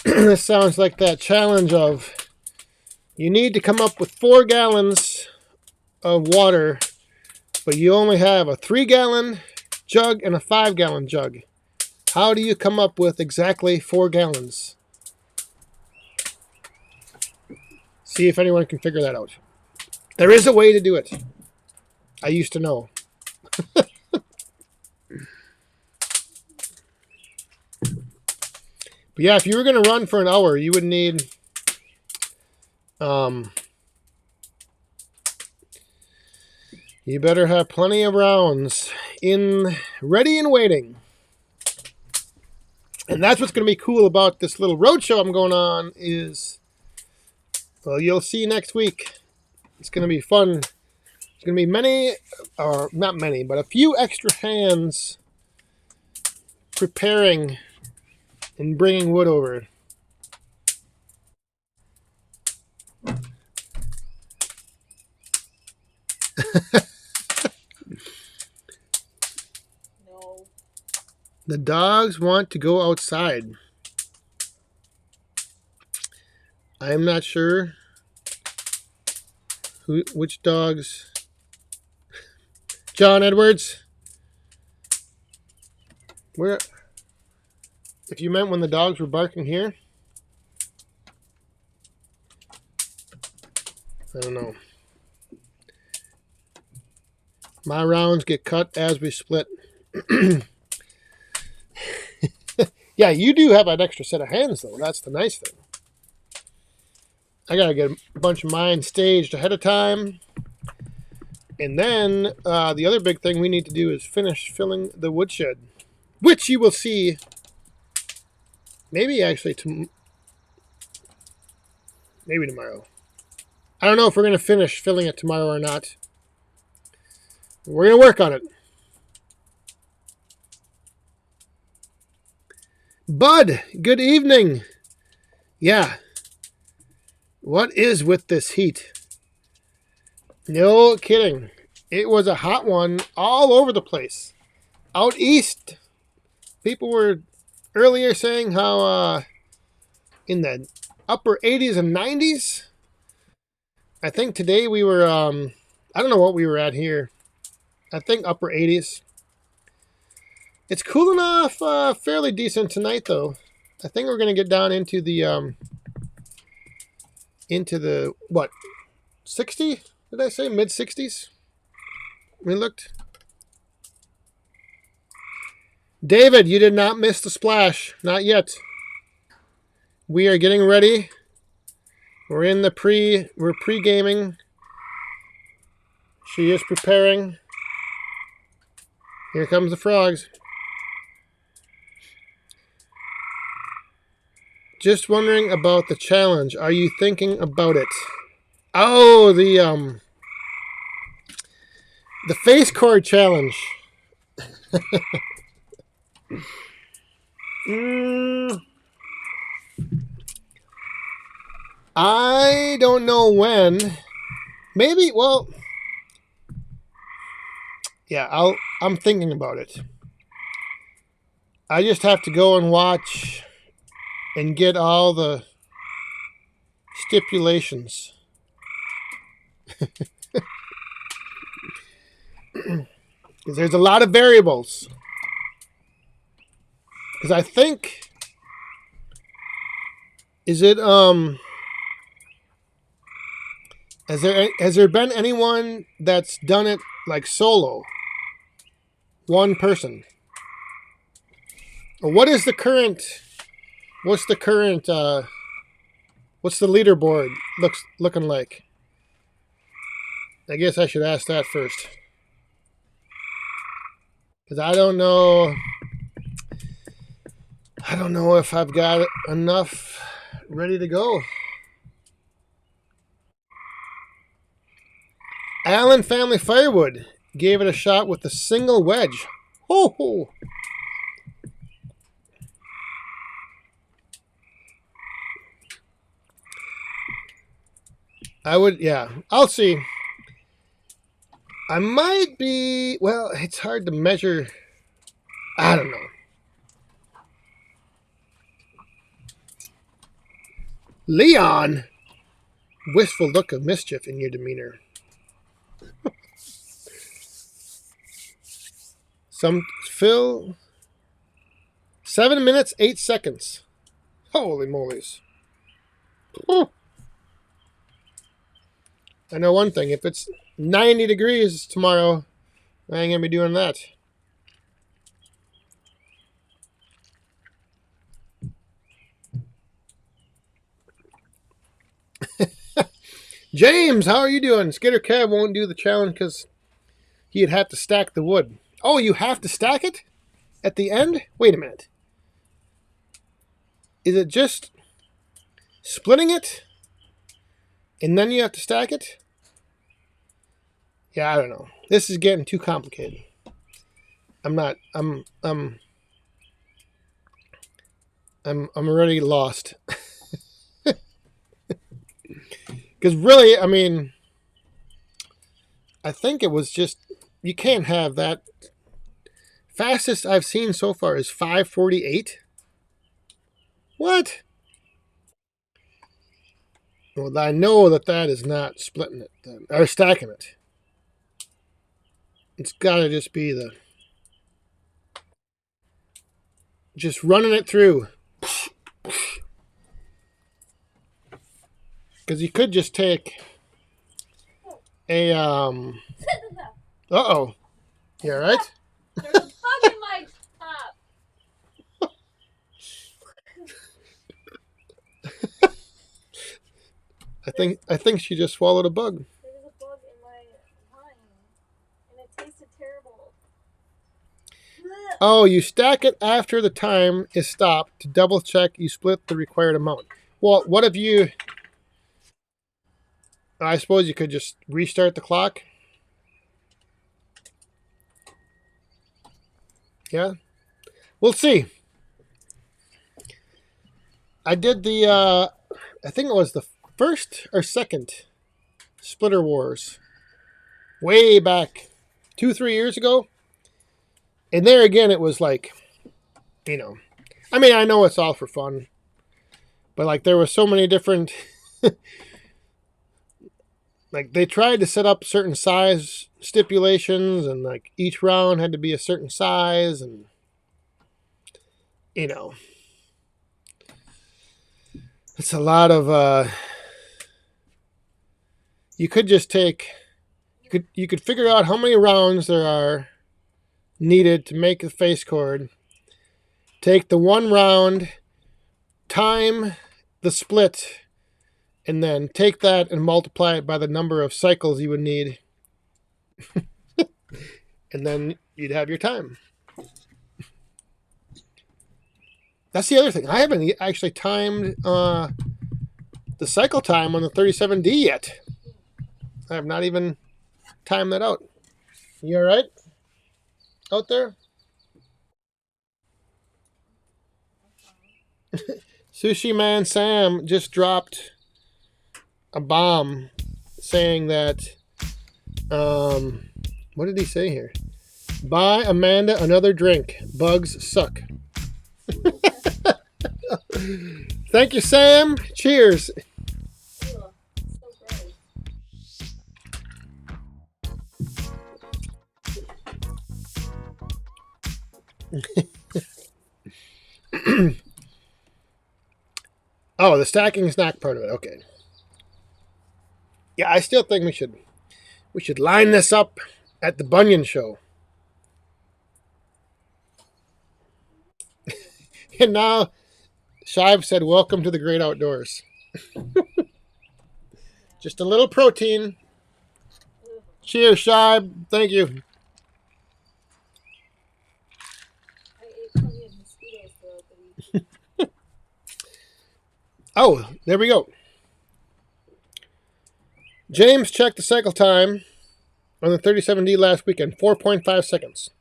this sounds like that challenge of you need to come up with 4 gallons of water, but you only have a 3-gallon jug and a 5-gallon jug. How do you come up with exactly 4 gallons? See if anyone can figure that out. There is a way to do it. I used to know. But yeah, if you were going to run for an hour, you would need you better have plenty of rounds in ready and waiting. And that's what's going to be cool about this little roadshow I'm going on is, well, you'll see next week. It's going to be fun. There's going to be many, or not many, but a few extra hands preparing and bringing wood over. No. The dogs want to go outside. I'm not sure which dogs. John Edwards. Where? If you meant when the dogs were barking here? I don't know. My rounds get cut as we split. Yeah, you do have an extra set of hands, though. That's the nice thing. I got to get a bunch of mine staged ahead of time. And then the other big thing we need to do is finish filling the woodshed, which you will see maybe actually maybe tomorrow. I don't know if we're going to finish filling it tomorrow or not. We're going to work on it. Bud, good evening. Yeah. What is with this heat? No kidding. It was a hot one all over the place. Out east, people were earlier saying how in the upper 80s and 90s. I think today we were, I don't know what we were at here. I think upper 80s. It's cooling off fairly decent tonight, though. I think we're going to get down into the, what, 60? Did I say mid-60s? We looked. David, you did not miss the splash. Not yet. We are getting ready. We're in the we're pre-gaming. She is preparing. Here comes the frogs. Just wondering about the challenge. Are you thinking about it? Oh, the face cord challenge. I don't know when. Maybe, well, yeah, I'm thinking about it. I just have to go and watch and get all the stipulations. Because there's a lot of variables. Because I think, has there been anyone that's done it like solo? One person. Or what's the leaderboard looking like? I guess I should ask that first. Because I don't know if I've got enough ready to go. Allen Family Firewood gave it a shot with a single wedge. Ho ho! I would, yeah. I'll see. I might be, well, it's hard to measure. I don't know. Leon! Wistful look of mischief in your demeanor. Phil. 7 minutes, 8 seconds. Holy moly's. Whew. I know one thing. If it's 90 degrees tomorrow, I ain't going to be doing that. James, how are you doing? Skitter Cab won't do the challenge because he'd have to stack the wood. Oh, you have to stack it? At the end? Wait a minute. Is it just splitting it? And then you have to stack it? Yeah, I don't know. This is getting too complicated. I'm already lost. Because really, I mean, I think it was just, you can't have that. Fastest I've seen so far is 5:48. What? Well, I know that is not splitting it, then, or stacking it. It's got to just be just running it through. Because you could just take a, uh-oh. You all right? There's a bug in my top. I think she just swallowed a bug. There was a bug in my wine, and it tasted terrible. Oh, you stack it after the time is stopped to double check you split the required amount. Well, what if you... I suppose you could just restart the clock. Yeah. We'll see. I did the, I think it was the first or second Splitter Wars. Way back 2-3 years ago. And there again, it was like, you know, I mean, I know it's all for fun. But like there were so many different... Like, they tried to set up certain size stipulations, and, like, each round had to be a certain size, and, you know. It's a lot of, you could just take, you could figure out how many rounds there are needed to make a face chord, take the one round, time the split, and then take that and multiply it by the number of cycles you would need. And then you'd have your time. That's the other thing. I haven't actually timed the cycle time on the 37D yet. I have not even timed that out. You all right out there? Sushi Man Sam just dropped a bomb saying that, what did he say here? Buy Amanda another drink. Bugs suck. Thank you, Sam. Cheers. Ugh, so gross. Oh, the stacking is not part of it. Okay. Yeah, I still think we should line this up at the Bunyan show. And now Shive said, welcome to the great outdoors. Just a little protein. Cheers, Shive. Thank you. I ate plenty of mosquitoes throughout the week. Oh, there we go. James checked the cycle time on the 37D last weekend, 4.5 seconds.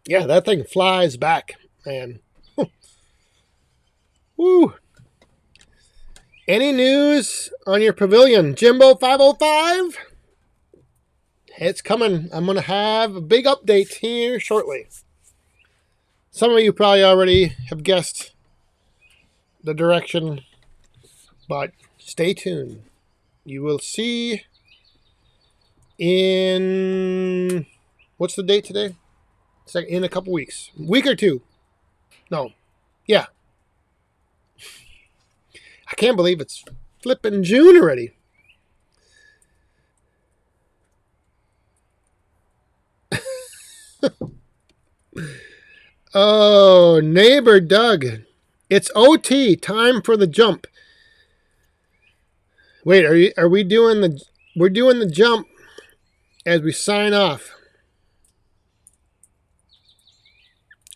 Yeah, that thing flies back, man. Woo! Any news on your pavilion, Jimbo 505? It's coming. I'm going to have a big update here shortly. Some of you probably already have guessed the direction, but stay tuned. You will see in... What's the date today? It's like in a couple weeks. Week or two. No. Yeah. I can't believe it's flipping June already. Oh, neighbor Doug. It's OT, time for the jump. Wait, are we doing we're doing the jump as we sign off.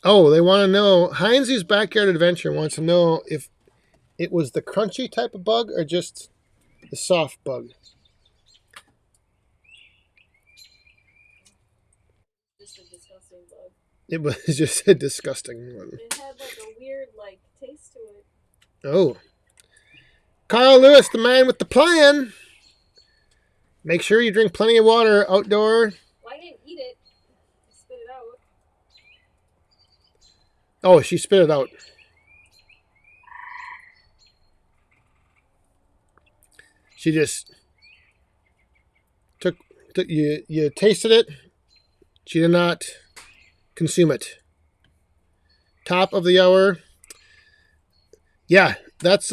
Oh, they want to know, Heinz's Backyard Adventure wants to know if it was the crunchy type of bug or just the soft bug. Just a disgusting bug. It was just a disgusting one. It had like a weird taste to it. Oh. Carl Lewis, the man with the plan. Make sure you drink plenty of water outdoor. Well, I didn't eat it. I spit it out. Oh, she spit it out. She just took you tasted it. She did not consume it. Top of the hour. Yeah, that's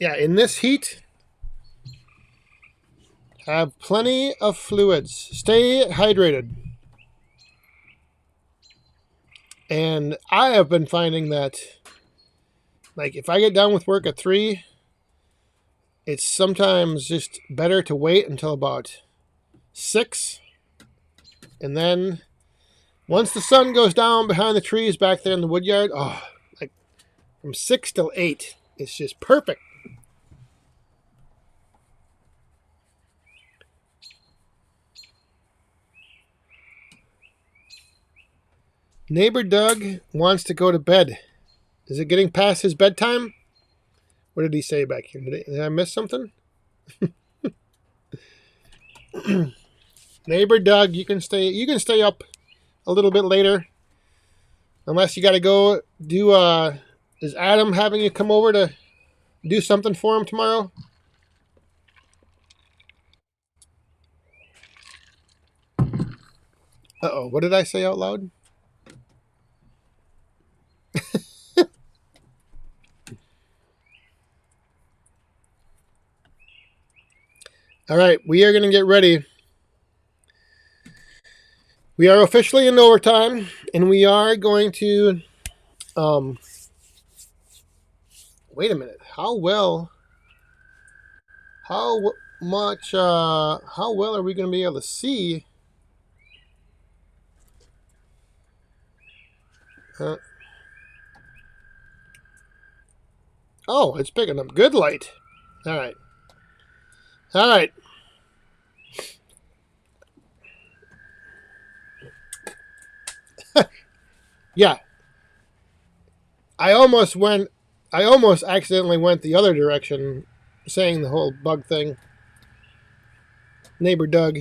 yeah, in this heat, have plenty of fluids. Stay hydrated. And I have been finding that, if I get done with work at 3, it's sometimes just better to wait until about 6. And then, once the sun goes down behind the trees back there in the woodyard, from 6 till 8, it's just perfect. Neighbor Doug wants to go to bed. Is it getting past his bedtime? What did he say back here? Did I miss something? Neighbor Doug, you can stay up a little bit later. Unless you got to go do, is Adam having you come over to do something for him tomorrow? Uh-oh, what did I say out loud? All right, we are going to get ready. We are officially in overtime, and we are going to, wait a minute. How well are we going to be able to see? Oh, it's picking up good light. All right. All right. Yeah. I almost accidentally went the other direction, saying the whole bug thing. Neighbor Doug.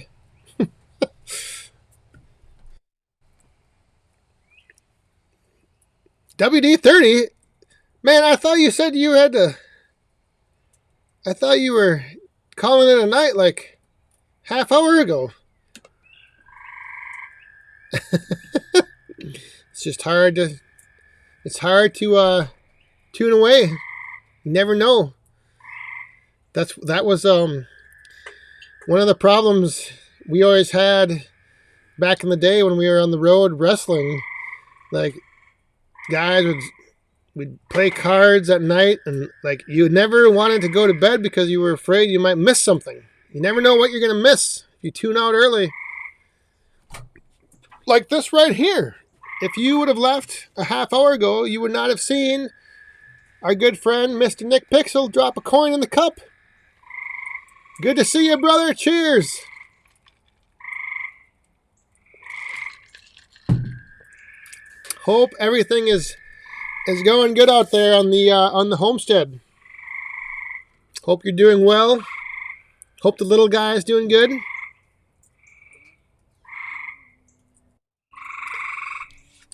WD-30? Man, I thought you said you had to... I thought you were calling it a night half hour ago. It's just hard to... It's hard to tune away. You never know. That was one of the problems we always had back in the day when we were on the road wrestling. Guys we'd play cards at night, and you never wanted to go to bed because you were afraid you might miss something. You never know what you're gonna miss if you tune out early. Like this right here. If you would have left a half hour ago, you would not have seen our good friend Mr. Nick Pixel drop a coin in the cup. Good to see you, brother. Cheers. Hope everything is going good out there on the homestead. Hope you're doing well. Hope the little guy is doing good.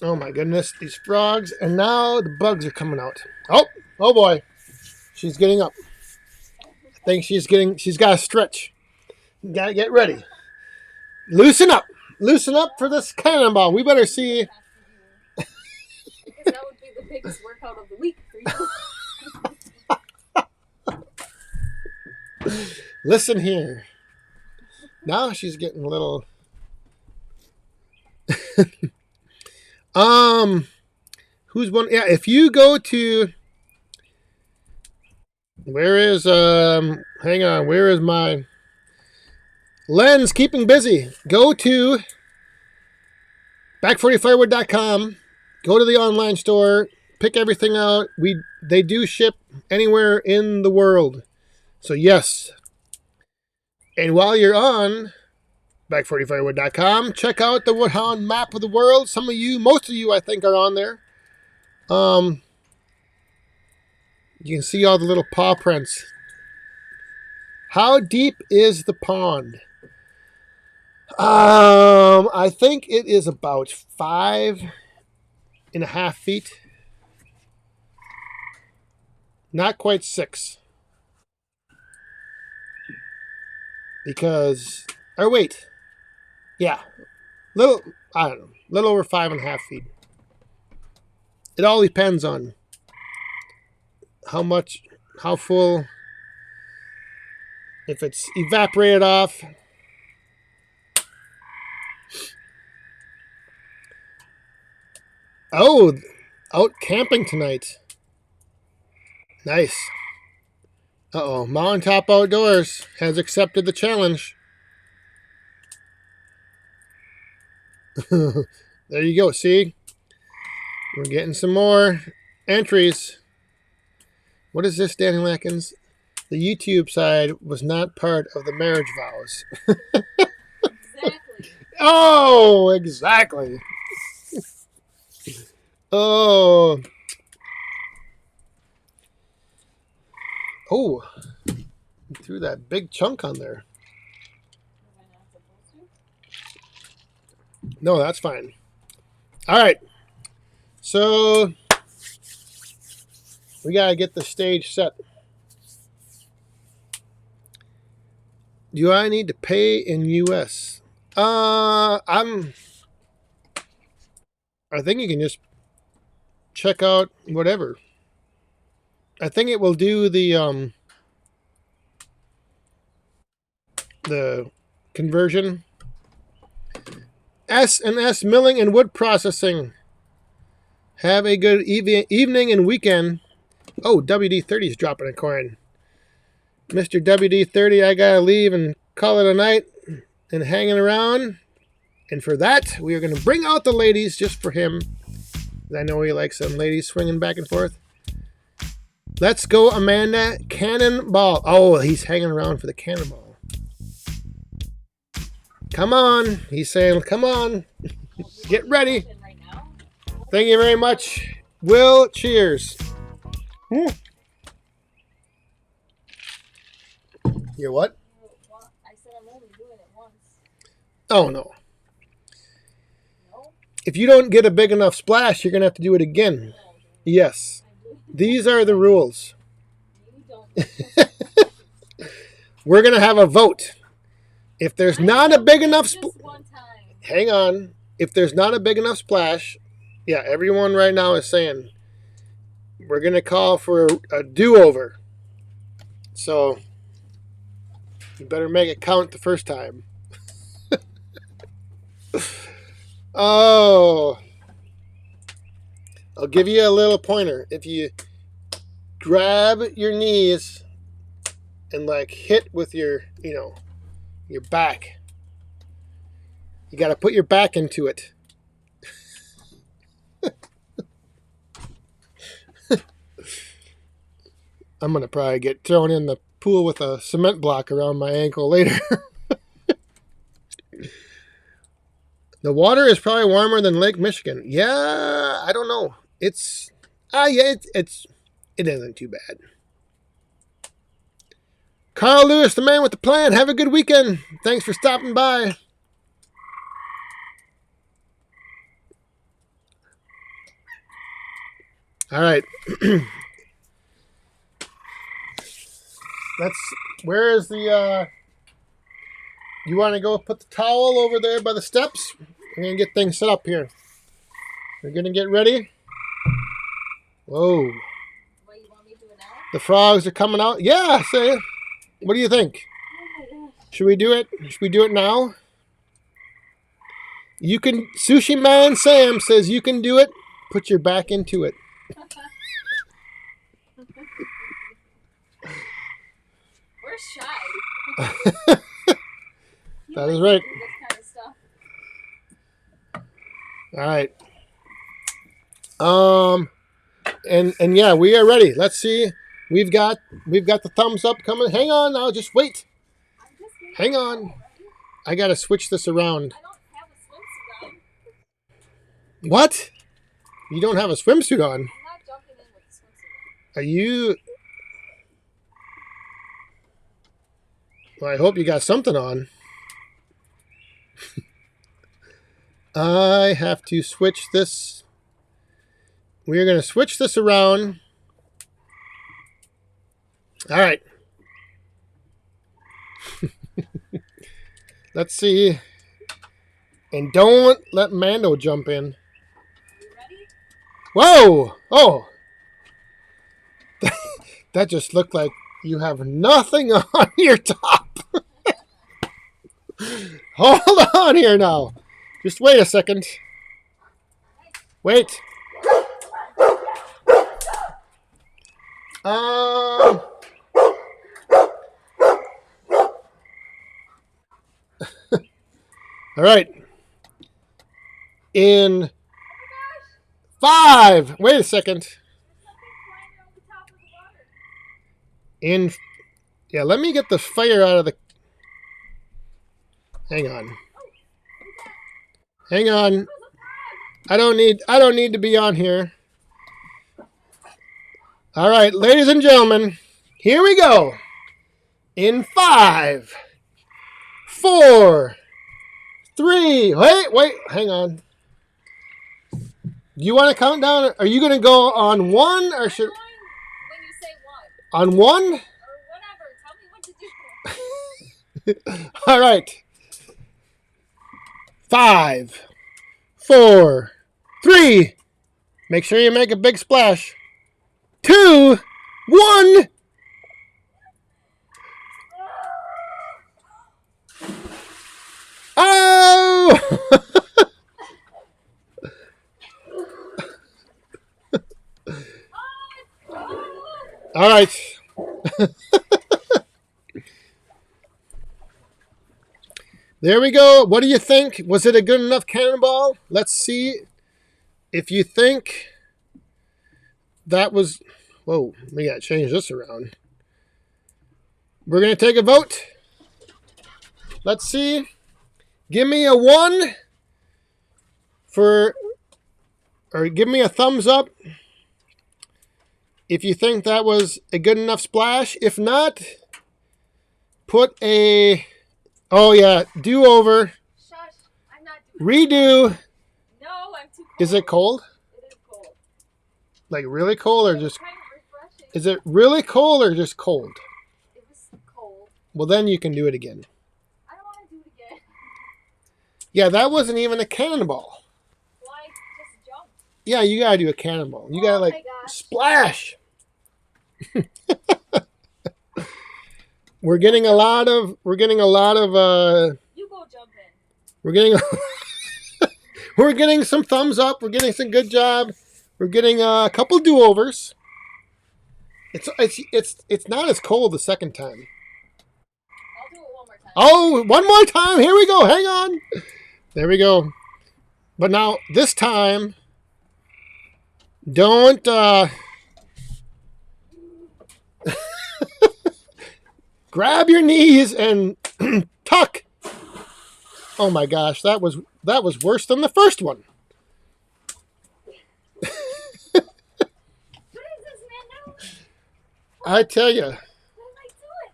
Oh my goodness, these frogs, and now the bugs are coming out. Oh boy, she's getting up. I think she's got to stretch. You gotta get ready. Loosen up for this cannonball. We better see. Because that would be the biggest workout of the week for you. Listen here. Now she's getting a little. Who's one? Yeah, if you go to. Where is hang on, where is my lens keeping busy? Go to back40firewood.com. Go to the online store, pick everything out. They do ship anywhere in the world. So yes. And while you're on back40firewood.com, check out the Woodhound map of the world. Most of you I think are on there. You can see all the little paw prints. How deep is the pond? I think it is about 5.5 feet. Not quite 6. Because, or wait. Yeah. I don't know. Little over 5.5 feet. It all depends on how full, if it's evaporated off. Oh, out camping tonight. Nice. Uh-oh, Mountaintop Outdoors has accepted the challenge. There you go, see? We're getting some more entries. What is this, Danny Lackins? The YouTube side was not part of the marriage vows. Exactly. Oh, exactly. Oh. Oh. You threw that big chunk on there. Was I not supposed to? No, that's fine. All right. So we got to get the stage set. Do I need to pay in US? I think you can just check out whatever. I think it will do the conversion. S&S Milling and Wood Processing. Have a good evening and weekend. Oh, WD-30 is dropping a coin. Mr. WD-30, I gotta leave and call it a night and hanging around. And for that, we are going to bring out the ladies just for him. I know he likes some ladies swinging back and forth. Let's go, Amanda. Cannonball. Oh, he's hanging around for the cannonball. Come on. He's saying, come on. Get ready. Right now? Thank you very much. Will, cheers. You're what? Well, I said I'm only doing it once. Oh, no. No? If you don't get a big enough splash, you're going to have to do it again. Yes. These are the rules. You don't. We're going to have a vote. If there's not a big enough Just one time. hang on. If there's not a big enough splash, yeah, everyone right now is saying we're going to call for a do-over. So you better make it count the first time. Oh. I'll give you a little pointer. If you grab your knees and like hit with your back. You got to put your back into it. I'm going to probably get thrown in the pool with a cement block around my ankle later. The water is probably warmer than Lake Michigan. Yeah, I don't know. It isn't too bad. Carl Lewis, the man with the plan. Have a good weekend. Thanks for stopping by. All right. Where is the, you want to go put the towel over there by the steps? We're going to get things set up here. We're going to get ready. Whoa. What, you want me to do it now? The frogs are coming out. Yeah, say it. What do you think? Oh my gosh. Should we do it? Should we do it now? You can, Sushi Man Sam says you can do it. Put your back into it. We're shy. That is right. This kind of stuff. All right. And yeah, we are ready. Let's see. We've got the thumbs up coming. Hang on, now just wait. I'm just getting Hang on. already. I gotta switch this around. I don't have a swimsuit on. What? You don't have a swimsuit on? I'm not jumping in with a swimsuit on. Are you? Well, I hope you got something on. I have to switch this. We are going to switch this around. All right. Let's see. And don't let Mando jump in. You ready? Whoa! Oh! That just looked like you have nothing on your top. Hold on here now. Just wait a second. Wait. All right. In 5. Wait a second. There's something flying over the top of the water. Yeah, let me get the fire out of the. Hang on. Hang on. I don't need to be on here. All right, ladies and gentlemen, here we go. In 5, 4, 3. Wait, hang on. You want to count down? Are you going to go on 1 or should? I'm going when you say one. On 1? Or whatever. Tell me what to do. All right. 5, 4, 3. Make sure you make a big splash. 2, 1. Oh! All right. There we go. What do you think? Was it a good enough cannonball? Let's see if you think that was... Whoa, we got to change this around. We're going to take a vote. Let's see. Give me a 1 for... Or give me a thumbs up if you think that was a good enough splash. If not, put a... Oh, yeah. Do over. Shush. I'm not doing Redo. No, I'm too cold. Is it cold? It is cold. Like really cold or It's just... kind of refreshing. Is it really cold or just cold? It was cold. Well, then you can do it again. I don't want to do it again. Yeah, that wasn't even a cannonball. Why just jump? Yeah, you gotta do a cannonball. You gotta Oh like my gosh. splash. We're getting a lot of. You go jump in. We're getting. We're getting some thumbs up. We're getting some good job. We're getting a couple do-overs. It's not as cold the second time. I'll do it one more time. Oh, one more time. Here we go. Hang on. There we go. But now this time, don't grab your knees and tuck. Oh my gosh, that was worse than the first one. What is this, man? No. I tell you. What am I doing?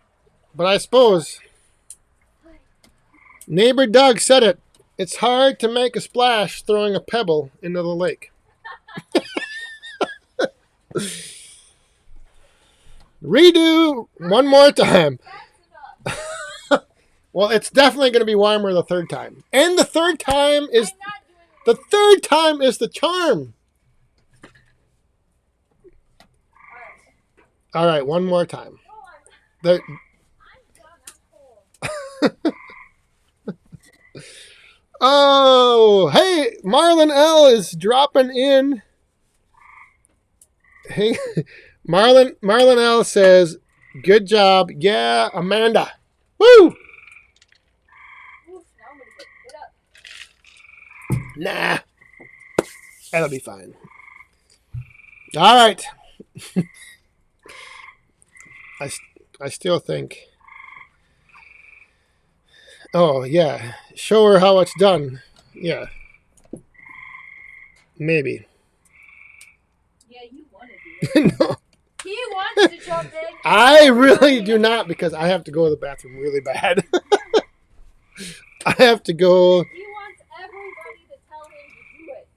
But I suppose neighbor Doug said it. It's hard to make a splash throwing a pebble into the lake. Redo one more time. That's enough. Well, it's definitely going to be warmer the third time. And the third time is I'm not doing it. the third time is the charm. Alright. All right, one more time. No, The, I'm done. I'm cold. oh, hey, Marlon L is dropping in. Hey, Marlon L says, "Good job, yeah, Amanda. Woo! Oof, now I'm gonna get hit up. Nah, that'll be fine. All right." I still think. Oh yeah, show her how it's done. Yeah, maybe. Yeah, you want to do it. No, He wants to jump in. I really do not because I have to go to the bathroom really bad. I have to go. He wants everybody to tell him to do it.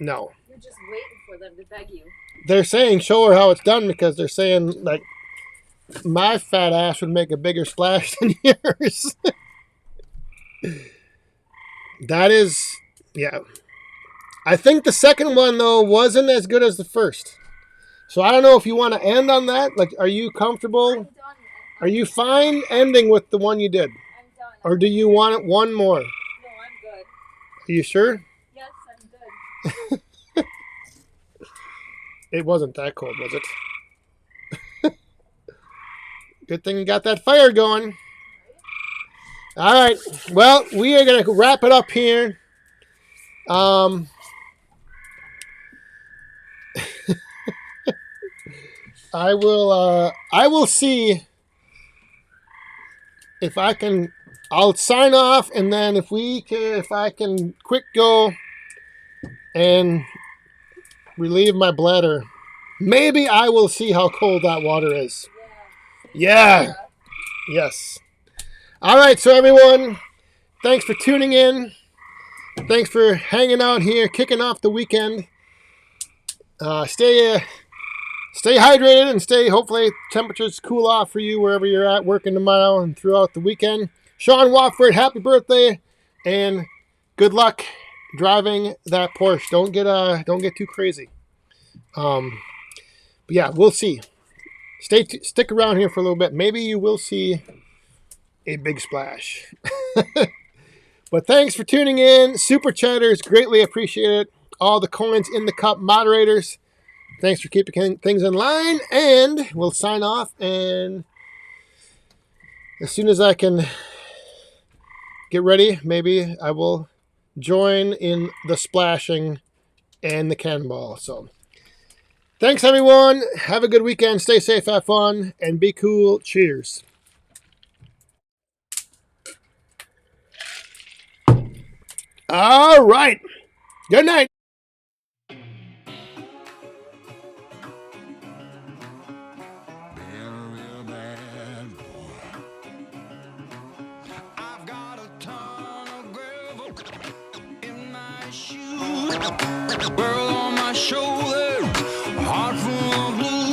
No, You're just waiting for them to beg you. they're saying show her how it's done because they're saying like my fat ass would make a bigger splash than yours. That is, yeah. I think the second one though wasn't as good as the first. So I don't know if you want to end on that. Like, are you I'm comfortable? done. Are you fine ending with the one you did? I'm done. Or do you want it one more? Are No, I'm good. you sure? Yes, I'm good. It wasn't that cold, was it? Good thing you got that fire going. All right. Well, we are going to wrap it up here. I will see if I can. I'll sign off, and then if I can quick go and relieve my bladder, maybe I will see how cold that water is. Yeah. Yes. All right, so everyone, thanks for tuning in. Thanks for hanging out here, kicking off the weekend. Stay hydrated and hopefully temperatures cool off for you wherever you're at working tomorrow and throughout the weekend. Sean Watford, happy birthday and good luck driving that Porsche. Don't get too crazy. But yeah, we'll see. Stick around here for a little bit. Maybe you will see a big splash. But thanks for tuning in. Super chatters, greatly appreciate it. All the coins in the cup moderators, thanks for keeping things in line. And we'll sign off. And as soon as I can get ready, maybe I will join in the splashing and the cannonball. So thanks, everyone. Have a good weekend. Stay safe, have fun, and be cool. Cheers. All right. Good night. I've got a ton of gravel in my shoes, world on my shoulder, heart full of blues.